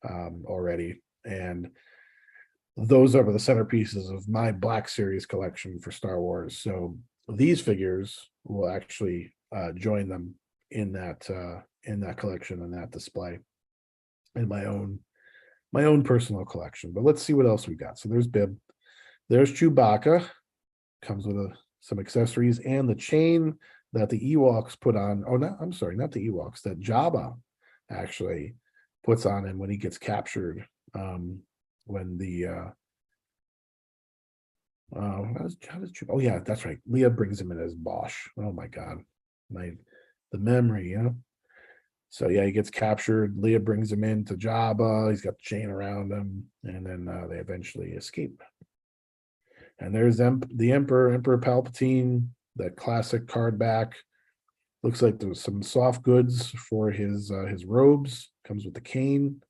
already, and those are the centerpieces of my Black Series collection for Star Wars. So these figures will actually join them in that collection and that display in my own personal collection. But let's see what else we got. So there's Bib, there's Chewbacca, comes with some accessories and the chain that the Ewoks put on. Oh, no, I'm sorry, not the Ewoks, that Jabba actually puts on him when he gets captured. When the oh yeah, that's right, Leia brings him in as Bosch. Oh my god, the memory, so yeah, he gets captured. Leia brings him in to Jabba. He's got the chain around him, and then they eventually escape. And there's the Emperor Palpatine, that classic card back. Looks like there's some soft goods for his robes. Comes with the cane.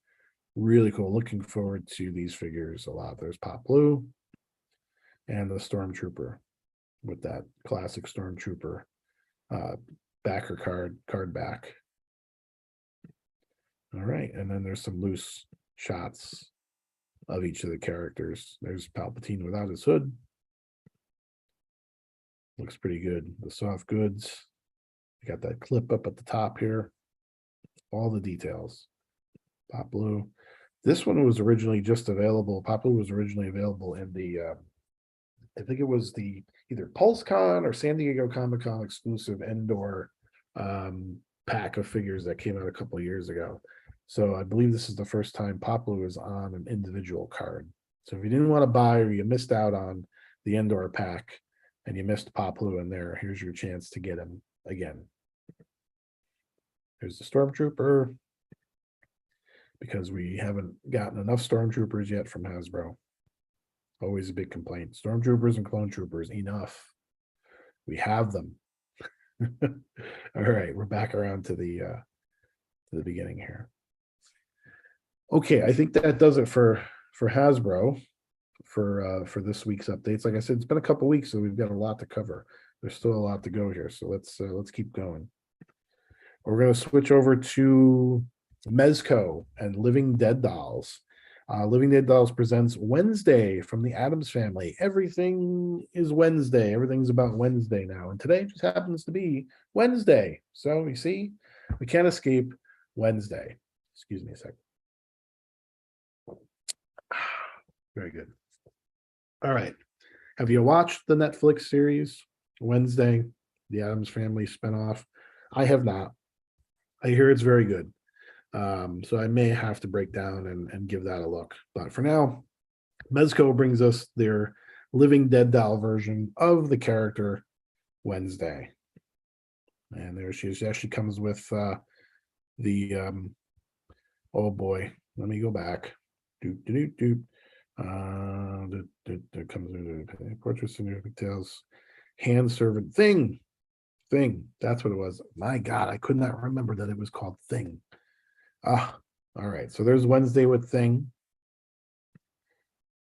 Really cool. Looking forward to these figures a lot. There's Pop Blue and the Stormtrooper with that classic Stormtrooper backer card back. All right, and then there's some loose shots of each of the characters. There's Palpatine without his hood. Looks pretty good. The soft goods. You got that clip up at the top here. All the details. Pop Blue. This one was originally just available. Pop Blue was originally available in the, I think it was the either PulseCon or San Diego Comic-Con exclusive Endor pack of figures that came out a couple of years ago. So I believe this is the first time Pop Blue is on an individual card. So if you didn't want to buy or you missed out on the Endor pack and you missed Pop Blue in there, here's your chance to get him again. Here's the Stormtrooper, because we haven't gotten enough Stormtroopers yet from Hasbro. Always a big complaint. Stormtroopers and Clone Troopers, enough. We have them. All right, we're back around to the beginning here. Okay, I think that does it for Hasbro for this week's updates. Like I said, it's been a couple weeks, so we've got a lot to cover. There's still a lot to go here, so let's keep going. We're going to switch over to Mezco and Living Dead Dolls. Living Dead Dolls presents Wednesday from the Addams family. Everything is Wednesday. Everything's about Wednesday now. And today just happens to be Wednesday. So you see, we can't escape Wednesday. Excuse me a second. Very good. All right. Have you watched the Netflix series Wednesday, the Addams Family spinoff? I have not. I hear it's very good. So I may have to break down and give that a look. But for now, Mezco brings us their Living Dead doll version of the character Wednesday. And there she is. Yeah, she comes with the oh boy, let me go back. There comes the portraits and details. Hand servant thing. That's what it was. My God, I could not remember that it was called Thing. All right. So there's Wednesday with Thing.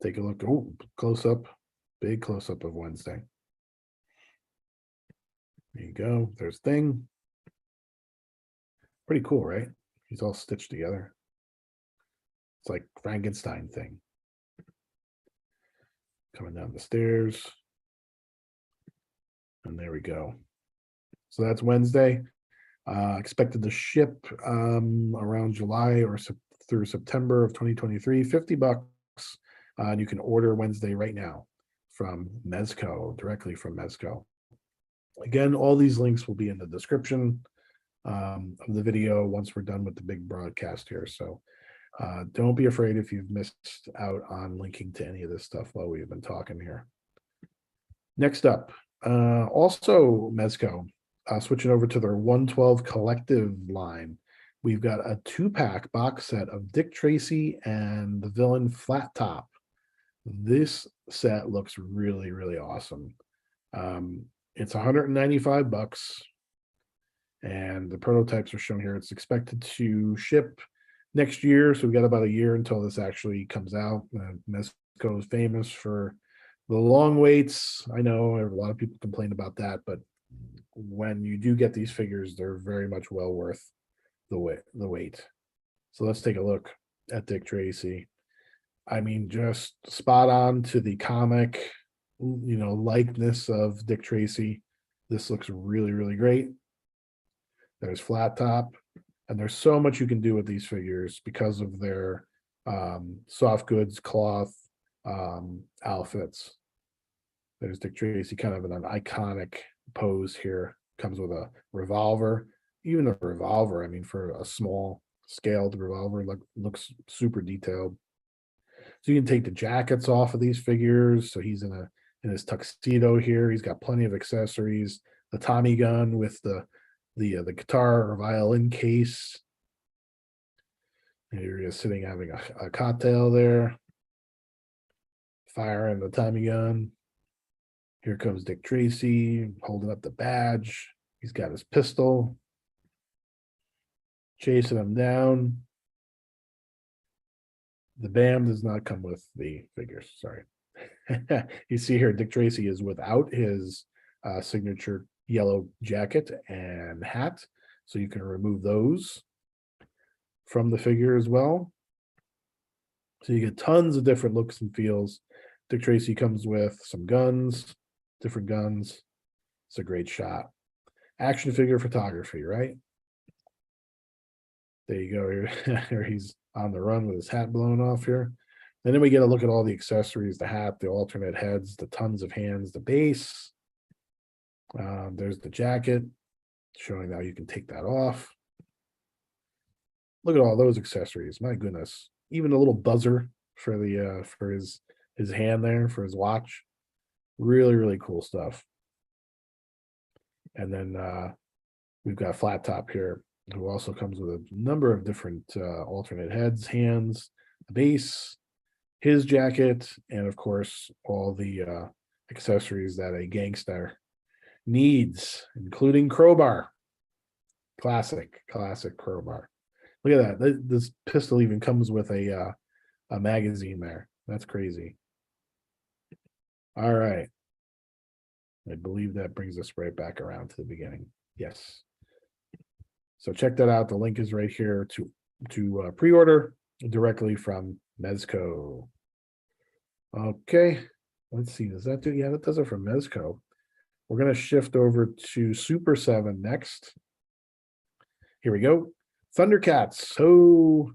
Take a look. Oh, close up, big close up of Wednesday. There you go. There's Thing. Pretty cool, right? He's all stitched together. It's like Frankenstein Thing. Coming down the stairs. And there we go. So that's Wednesday. Expected to ship around July or through September of 2023. $50. And you can order Wednesday right now from Mezco, directly from Mezco. Again, all these links will be in the description of the video once we're done with the big broadcast here. So don't be afraid if you've missed out on linking to any of this stuff while we've been talking here. Next up, also Mezco, switching over to their 112 collective line. We've got a 2-pack box set of Dick Tracy and the villain Flattop. This set looks really, really awesome. It's $195, and the prototypes are shown here. It's expected to ship next year, so we've got about a year until this actually comes out. Mezco is famous for the long waits. I know a lot of people complain about that, but when you do get these figures, they're very much well worth the wait. So let's take a look at Dick Tracy. I mean, just spot on to the comic, likeness of Dick Tracy. This looks really, really great. There's Flattop, and there's so much you can do with these figures because of their soft goods, cloth outfits. There's Dick Tracy, kind of an iconic pose here. Comes with a revolver. Even a revolver, I mean, for a small scaled revolver, looks super detailed. So you can take the jackets off of these figures. So he's in his tuxedo here. He's got plenty of accessories. The Tommy gun with the guitar or violin case. And you're just sitting having a cocktail there. Firing the Tommy gun. Here comes Dick Tracy holding up the badge. He's got his pistol, chasing him down. The BAM does not come with the figures. Sorry. You see here, Dick Tracy is without his signature yellow jacket and hat. So you can remove those from the figure as well. So you get tons of different looks and feels. Dick Tracy comes with some guns, different guns. It's a great shot. Action figure photography, right? There you go. Here he's on the run with his hat blown off here. And then we get a look at all the accessories, the hat, the alternate heads, the tons of hands, the base. There's the jacket, showing how you can take that off. Look at all those accessories. My goodness. Even a little buzzer for the for his hand there, for his watch. Really, really cool stuff. And then we've got Flattop here, who also comes with a number of different alternate heads, hands, the base, his jacket, and of course, all the accessories that a gangster needs, including crowbar. Classic crowbar. Look at that. This pistol even comes with a magazine there. That's crazy. All right. I believe that brings us right back around to the beginning. Yes. So check that out. The link is right here to pre-order directly from Mezco. Okay. Let's see. Does that do? Yeah, that does it for Mezco. We're going to shift over to Super 7 next. Here we go. Thundercats. So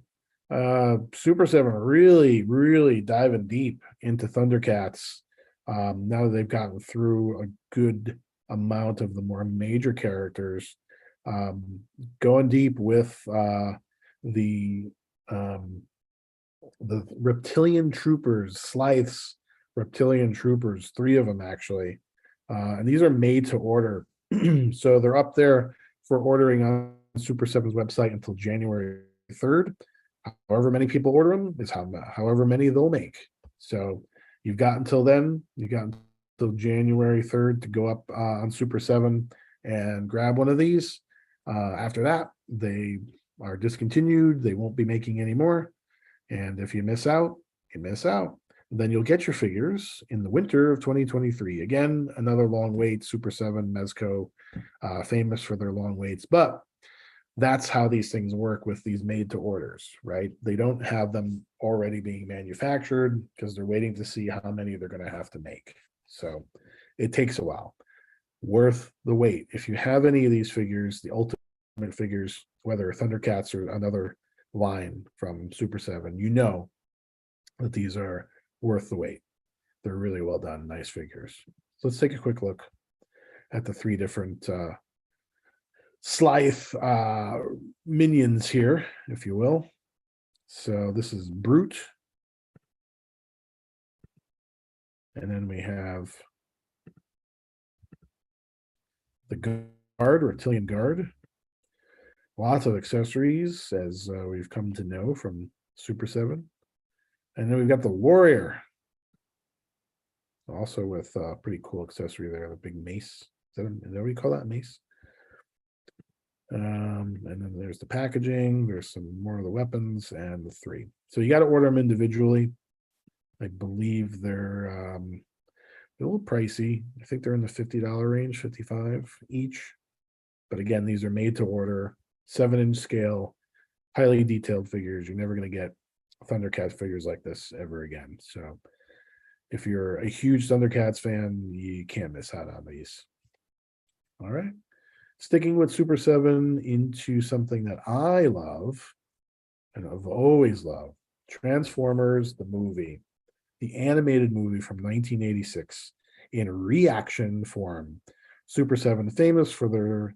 Super 7 really diving deep into Thundercats. Now that they've gotten through a good amount of the more major characters, going deep with the Reptilian troopers, Slithes, Reptilian troopers, 3 of them actually. And these are made to order. So they're up there for ordering on Super 7's website until January 3rd. However many people order them is however many they'll make. So you've got until then. You've got until January 3rd to go up on Super 7 and grab one of these. After that, they are discontinued. They won't be making any more. And if you miss out, you miss out. Then you'll get your figures in the winter of 2023. Again, another long wait. Super 7, Mezco, famous for their long waits. But that's how these things work with these made to orders, right? They don't have them already being manufactured because they're waiting to see how many they're going to have to make. So it takes a while. Worth the wait. If you have any of these figures, the ultimate figures, whether Thundercats or another line from Super 7, you know that these are worth the wait. They're really well done, nice figures. So let's take a quick look at the 3 different Slithe minions here, if you will. So this is Brute. And then we have the Guard, Reptilian Guard. Lots of accessories, as we've come to know from Super 7. And then we've got the Warrior. Also with a pretty cool accessory there, the big mace. Is that what you call that, mace? And then there's the packaging. There's some more of the weapons and the 3. So you got to order them individually. I believe they're a little pricey. I think they're in the $50 range, $55 each. But again, these are made to order, 7-inch scale, highly detailed figures. You're never going to get Thundercats figures like this ever again. So if you're a huge Thundercats fan, you can't miss out on these. All right. Sticking with Super 7 into something that I love and I've always loved, Transformers, the movie, the animated movie from 1986 in reaction form. Super 7, famous for their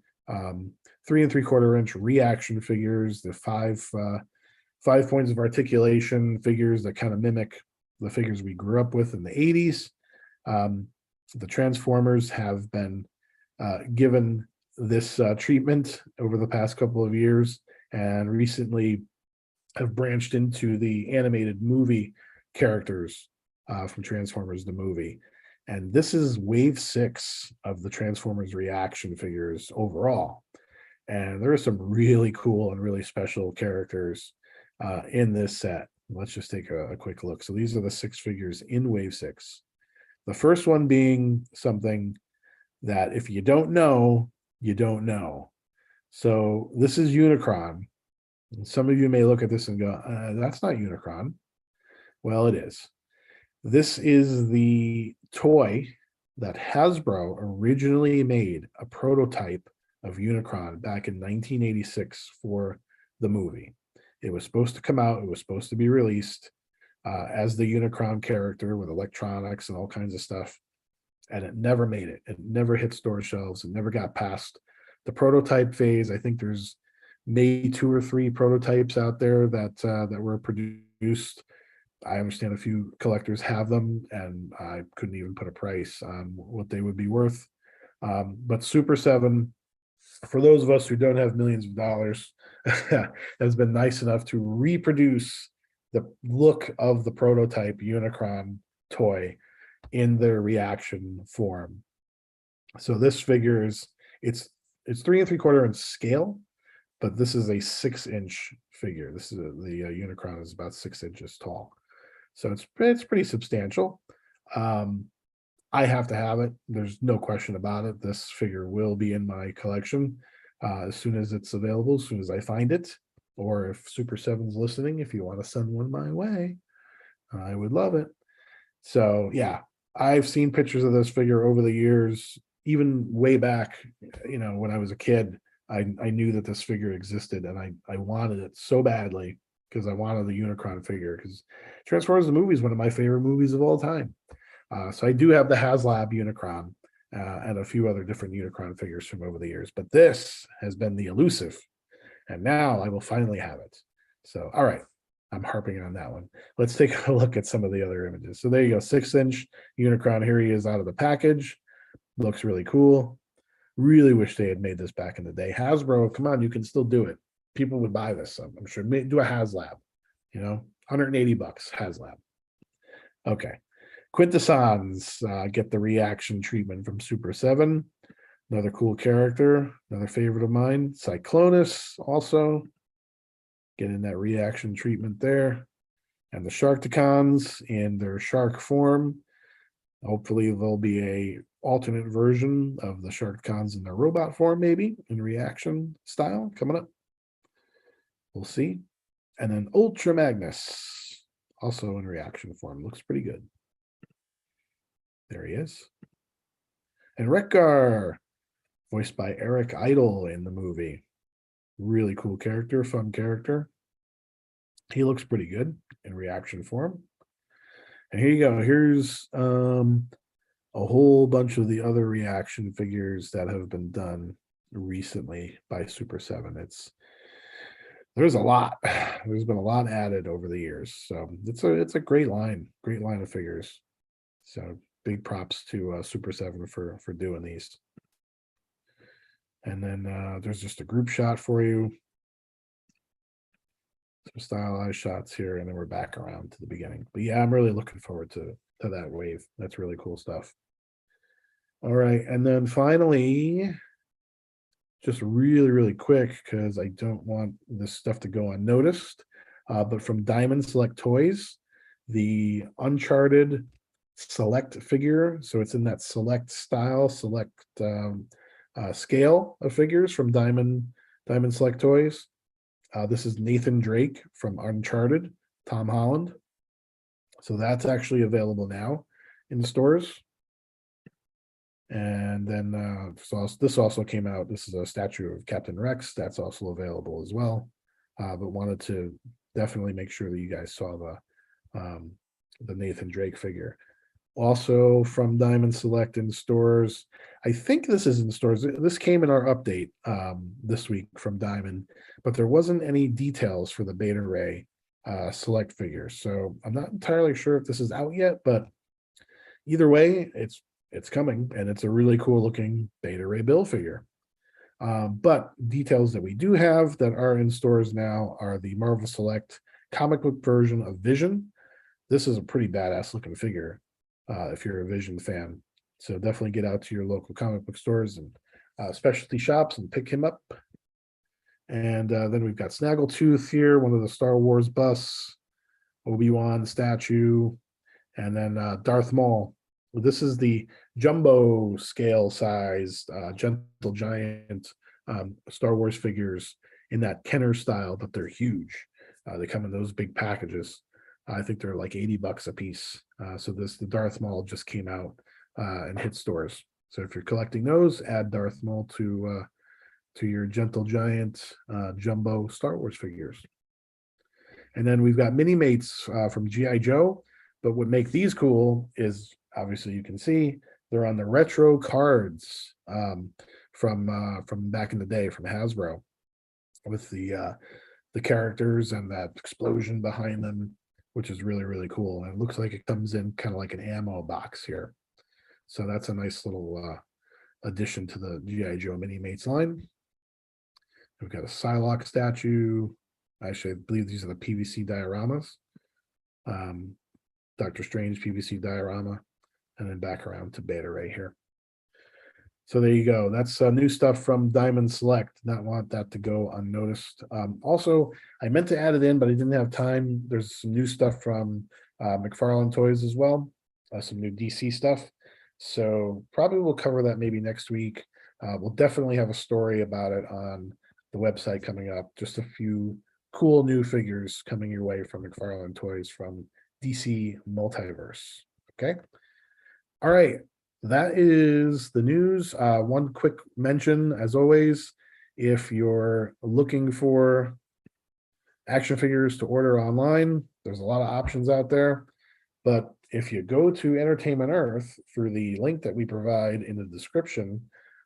3 3/4-inch reaction figures, the 5 points of articulation figures that kind of mimic the figures we grew up with in the 80s. The Transformers have been given this treatment over the past couple of years and recently have branched into the animated movie characters from Transformers the movie. And this is wave 6 of the Transformers reaction figures overall. And there are some really cool and really special characters in this set. Let's just take a quick look. So these are the 6 figures in wave 6. The first one being something that if you don't know, you don't know. So this is Unicron. Some of you may look at this and go, that's not Unicron. Well, it is. This is the toy that Hasbro originally made, a prototype of Unicron back in 1986 for the movie. It was supposed to come out, it was supposed to be released as the Unicron character with electronics and all kinds of stuff. And it never made it. It never hit store shelves. It never got past the prototype phase. I think there's maybe 2 or 3 prototypes out there that were produced. I understand a few collectors have them, and I couldn't even put a price on what they would be worth. But Super 7, for those of us who don't have millions of dollars, has been nice enough to reproduce the look of the prototype Unicron toy in their reaction form. So this figure is it's 3 3/4 in scale, but this is a 6-inch figure. This is the Unicron is about 6 inches tall, so it's pretty substantial. I have to have it. There's no question about it. This figure will be in my collection as soon as it's available, as soon as I find it, or if Super 7's listening, if you want to send one my way, I would love it. So yeah, I've seen pictures of this figure over the years, even way back, when I was a kid. I knew that this figure existed, and I wanted it so badly because I wanted the Unicron figure, because Transformers the movie is one of my favorite movies of all time. So I do have the HasLab Unicron and a few other different Unicron figures from over the years, but this has been the elusive, and now I will finally have it. So, all right, I'm harping on that one. Let's take a look at some of the other images. So there you go, 6-inch Unicron. Here he is out of the package. Looks really cool. Really wish they had made this back in the day. Hasbro, come on, you can still do it. People would buy this. I'm sure. Do a HasLab, $180 HasLab. Okay. Quintessons get the reaction treatment from Super 7. Another cool character, another favorite of mine. Cyclonus also getting that reaction treatment there. And the Sharkticons in their shark form. Hopefully there'll be a alternate version of the Sharkticons in their robot form, maybe in reaction style coming up. We'll see. And then Ultra Magnus, also in reaction form. Looks pretty good. There he is. And Wreck-Gar, voiced by Eric Idle in the movie. Really cool character, fun character. He looks pretty good in reaction form. And here you go. Here's a whole bunch of the other reaction figures that have been done recently by Super 7. There's a lot. There's been a lot added over the years. So it's a great line of figures. So big props to Super 7 for doing these. And then there's just a group shot for you. Some stylized shots here, and then we're back around to the beginning. But yeah, I'm really looking forward to that wave. That's really cool stuff. All right, and then finally, just really, really quick, because I don't want this stuff to go unnoticed, but from Diamond Select Toys, the Uncharted Select figure. So it's in that select style, select scale of figures from Diamond Select Toys. This is Nathan Drake from Uncharted, Tom Holland. So that's actually available now in the stores. And then so this also came out. This is a statue of Captain Rex. That's also available as well. But wanted to definitely make sure that you guys saw the Nathan Drake figure. Also from Diamond Select in stores. I think this is in stores. This came in our update this week from Diamond, but there wasn't any details for the Beta Ray Select figure. So I'm not entirely sure if this is out yet, but either way, it's coming, and it's a really cool looking Beta Ray Bill figure. But details that we do have that are in stores now are the Marvel Select comic book version of Vision. This is a pretty badass looking figure. if you're a Vision fan. So definitely get out to your local comic book stores and specialty shops and pick him up. And then we've got Snaggletooth here, one of the Star Wars busts, Obi-Wan statue, and then Darth Maul. This is the jumbo scale sized gentle giant Star Wars figures in that Kenner style, but they're huge. They come in those big packages. I think they're like $80 a piece. So the Darth Maul just came out and hit stores. So if you're collecting those, add Darth Maul to your gentle giant jumbo Star Wars figures. And then we've got mini mates from G.I. Joe. But what make these cool is obviously you can see they're on the retro cards from back in the day from Hasbro, with the characters and that explosion behind them, which is really, really cool. And it looks like it comes in kind of like an ammo box here. So that's a nice little addition to the G.I. Joe mini mates line. We've got a Psylocke statue. Actually, I believe these are the PVC dioramas. Doctor Strange PVC diorama, and then back around to Beta Ray here. So there you go. That's new stuff from Diamond Select. Not want that to go unnoticed. Also, I meant to add it in, but I didn't have time. There's some new stuff from McFarlane Toys as well. Some new DC stuff. So probably we'll cover that maybe next week. We'll definitely have a story about it on the website coming up. Just a few cool new figures coming your way from McFarlane Toys from DC Multiverse. Okay. All right. That is the news. One quick mention, as always, if you're looking for action figures to order online, there's a lot of options out there. But if you go to Entertainment Earth through the link that we provide in the description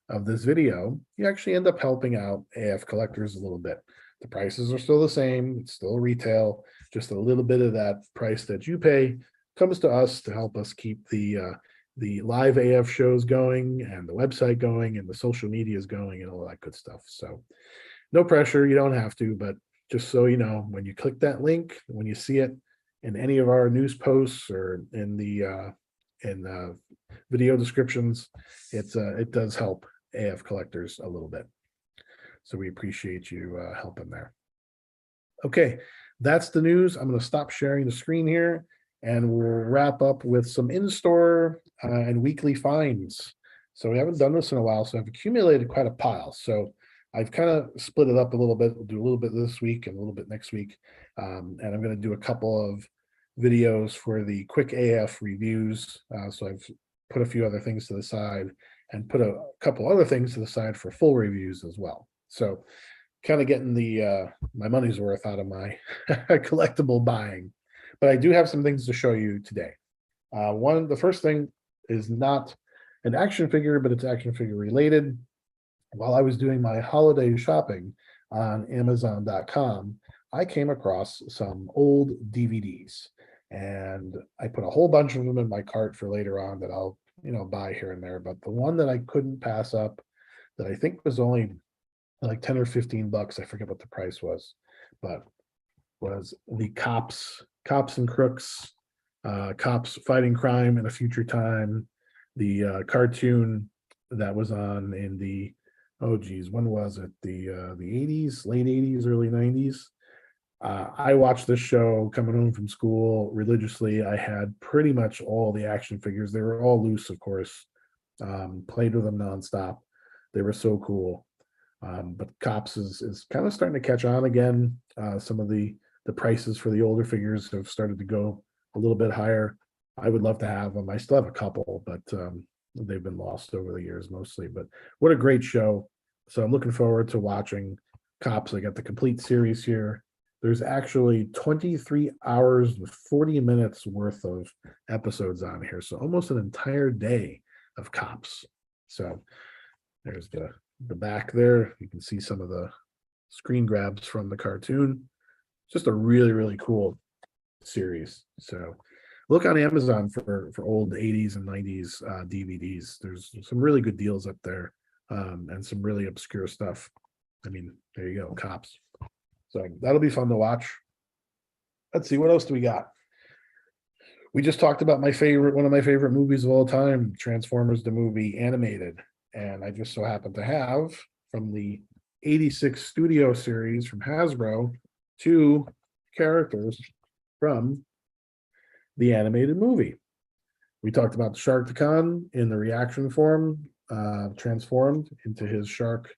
of this video, you actually end up helping out AF Collectors a little bit. The prices are still the same. It's still retail. Just a little bit of that price that you pay comes to us to help us keep the live AF shows going and the website going and the social medias going and all that good stuff. So no pressure. You don't have to, but just so you know, when you click that link, when you see it in any of our news posts or in the video descriptions, it does help AF Collectors a little bit. So we appreciate you helping there. Okay, that's the news. I'm going to stop sharing the screen here, and we'll wrap up with some in-store and weekly finds. So we haven't done this in a while, so I've accumulated quite a pile. So I've kind of split it up a little bit. We'll do a little bit this week and a little bit next week. And I'm going to do a couple of videos for the quick AF reviews. So I've put a few other things to the side and put a couple other things to the side for full reviews as well. So kind of getting the my money's worth out of my collectible buying. But I do have some things to show you today. The first thing is not an action figure, but it's action figure related. While I was doing my holiday shopping on Amazon.com, I came across some old DVDs, and I put a whole bunch of them in my cart for later on that I'll buy here and there. But the one that I couldn't pass up, that I think was only like 10 or 15 bucks, I forget what the price was, but was the Cops and Crooks, Cops Fighting Crime in a Future Time, the cartoon that was on in the, when was it? The 80s, late 80s, early 90s. I watched this show coming home from school religiously. I had pretty much all the action figures. They were all loose, of course. Played with them nonstop. They were so cool. But Cops is kind of starting to catch on again. Some of the prices for the older figures have started to go a little bit higher. I would love to have them. I still have a couple, but they've been lost over the years mostly. But what a great show. So I'm looking forward to watching Cops. I got the complete series here. There's actually 23 hours and 40 minutes worth of episodes on here. So almost an entire day of Cops. So there's the back there. You can see some of the screen grabs from the cartoon. Just a really, really cool series. So look on Amazon for old 80s and 90s DVDs. There's some really good deals up there, and some really obscure stuff. I mean, there you go, Cops. So that'll be fun to watch. Let's see, what else do we got? We just talked about one of my favorite movies of all time, Transformers the movie animated. And I just so happen to have from the 86 studio series from Hasbro 2 characters from the animated movie. We talked about the Sharkticon in the reaction form, transformed into his shark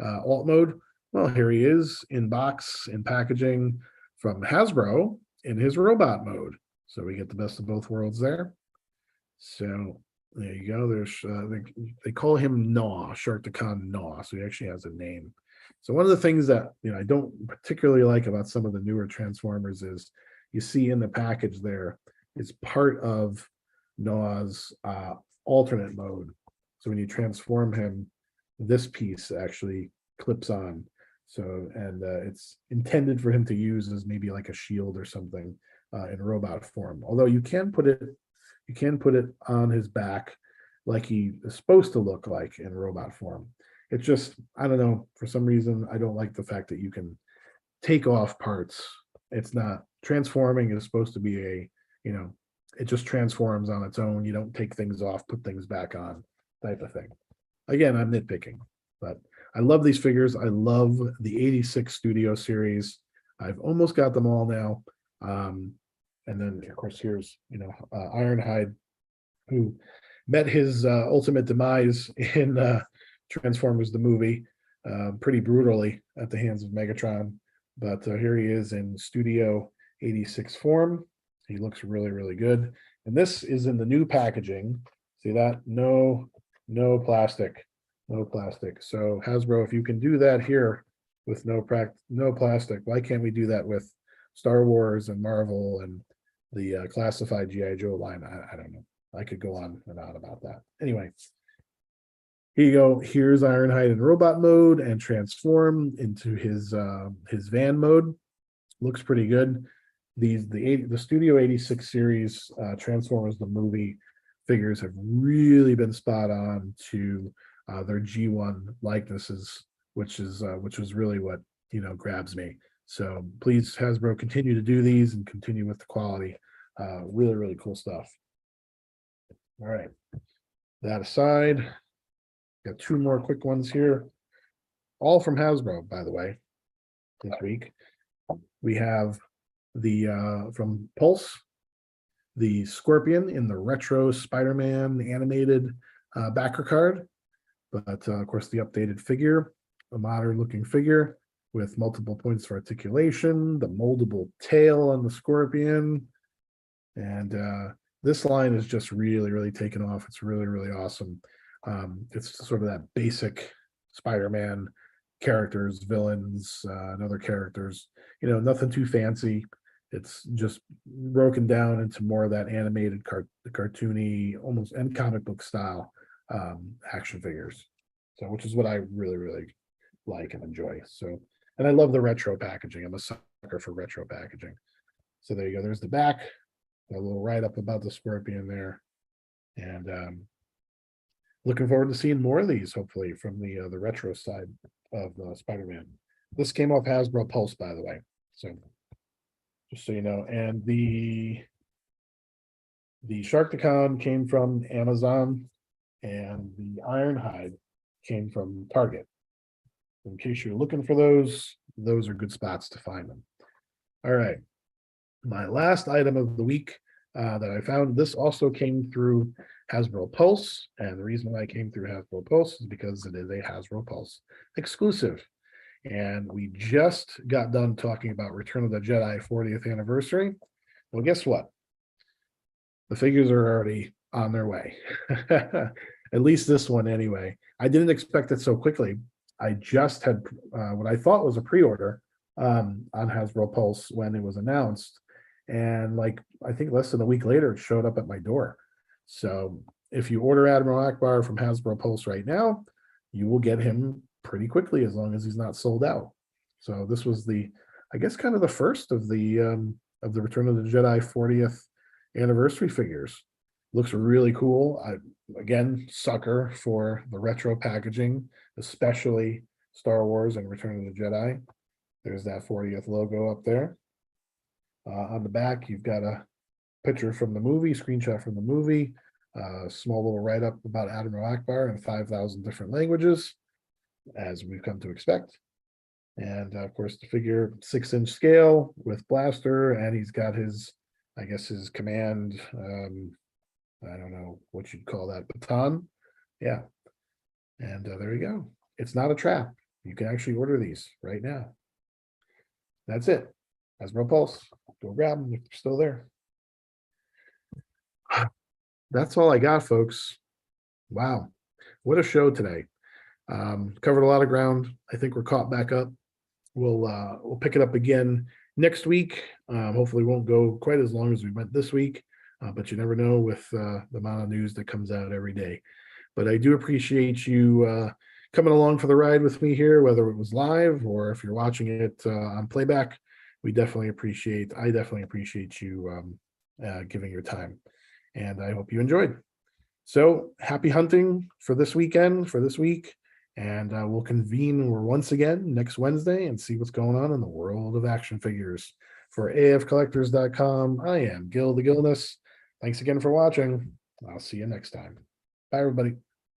alt mode. Well, here he is in box, in packaging from Hasbro in his robot mode. So we get the best of both worlds there. So there you go. There's they call him Gnaw, Sharkticon Gnaw. So he actually has a name. So one of the things that I don't particularly like about some of the newer Transformers is you see in the package there, it's part of Gnaw's alternate mode. So when you transform him, this piece actually clips on. So and it's intended for him to use as maybe like a shield or something in robot form. Although you can put it on his back like he is supposed to look like in robot form. It's just, I don't know, for some reason I don't like the fact that you can take off parts. It's not transforming is supposed to be a, it just transforms on its own. You don't take things off, put things back on type of thing. Again, I'm nitpicking, but I love these figures. I love the 86 studio series. I've almost got them all now. And then of course here's Ironhide, who met his ultimate demise in Transformers the movie, pretty brutally at the hands of Megatron. But here he is in Studio 86 form. He looks really, really good. And this is in the new packaging. See that? No plastic, no plastic. So Hasbro, if you can do that here with no plastic, why can't we do that with Star Wars and Marvel and the classified G.I. Joe line? I don't know. I could go on and on about that. Anyway, here you go. Here's Ironhide in robot mode and transform into his van mode. Looks pretty good. The Studio 86 series Transformers the movie figures have really been spot on to their G1 likenesses, which was really what grabs me. So please, Hasbro, continue to do these and continue with the quality. Really, really cool stuff. All right. That aside, got 2 more quick ones here. All from Hasbro, by the way, this week. We have the from Pulse, the Scorpion in the retro Spider-Man animated backer card. But of course, the updated figure, a modern looking figure with multiple points for articulation, the moldable tail on the Scorpion. And this line is just really, really taken off. It's really, really awesome. It's sort of that basic Spider-Man characters, villains, and other characters, nothing too fancy. It's just broken down into more of that animated cartoony, almost and comic book style action figures. So, which is what I really, really like and enjoy. So, and I love the retro packaging. I'm a sucker for retro packaging. So there you go. There's the back, a little write-up about the Scorpion there. And looking forward to seeing more of these, hopefully, from the retro side of Spider-Man. This came off Hasbro Pulse, by the way. So just so you know. And the Sharkticon came from Amazon, and the Ironhide came from Target. In case you're looking for those are good spots to find them. All right. My last item of the week that I found, this also came through Hasbro Pulse. And the reason why I came through Hasbro Pulse is because it is a Hasbro Pulse exclusive. And we just got done talking about Return of the Jedi 40th anniversary. Well, guess what? The figures are already on their way. At least this one anyway. I didn't expect it so quickly. I just had what I thought was a pre-order on Hasbro Pulse when it was announced. And like, I think less than a week later, it showed up at my door. So if you order Admiral Akbar from Hasbro Pulse right now, you will get him pretty quickly as long as he's not sold out. So this was I guess kind of the first of the Return of the Jedi 40th anniversary figures. Looks really cool. Again, sucker for the retro packaging, especially Star Wars and Return of the Jedi. There's that 40th logo up there. On the back, you've got a picture from the movie, screenshot from the movie, small little write-up about Admiral Akbar in 5,000 different languages, as we've come to expect. And of course, the figure 6-inch scale with blaster, and he's got his, I guess, his command, I don't know what you'd call that, baton. Yeah. And there you go. It's not a trap. You can actually order these right now. That's it. Hasbro Pulse. Go grab them if they're still there. That's all I got, folks. Wow. What a show today. Covered a lot of ground. I think we're caught back up. We'll pick it up again next week. Hopefully won't go quite as long as we went this week, but you never know with the amount of news that comes out every day. But I do appreciate you coming along for the ride with me here, whether it was live or if you're watching it on playback. I definitely appreciate you giving your time, and I hope you enjoyed. So happy hunting for this weekend, for this week. And we'll convene once again next Wednesday and see what's going on in the world of action figures. For AFCollectors.com, I am Gil the Gilness. Thanks again for watching. I'll see you next time. Bye, everybody.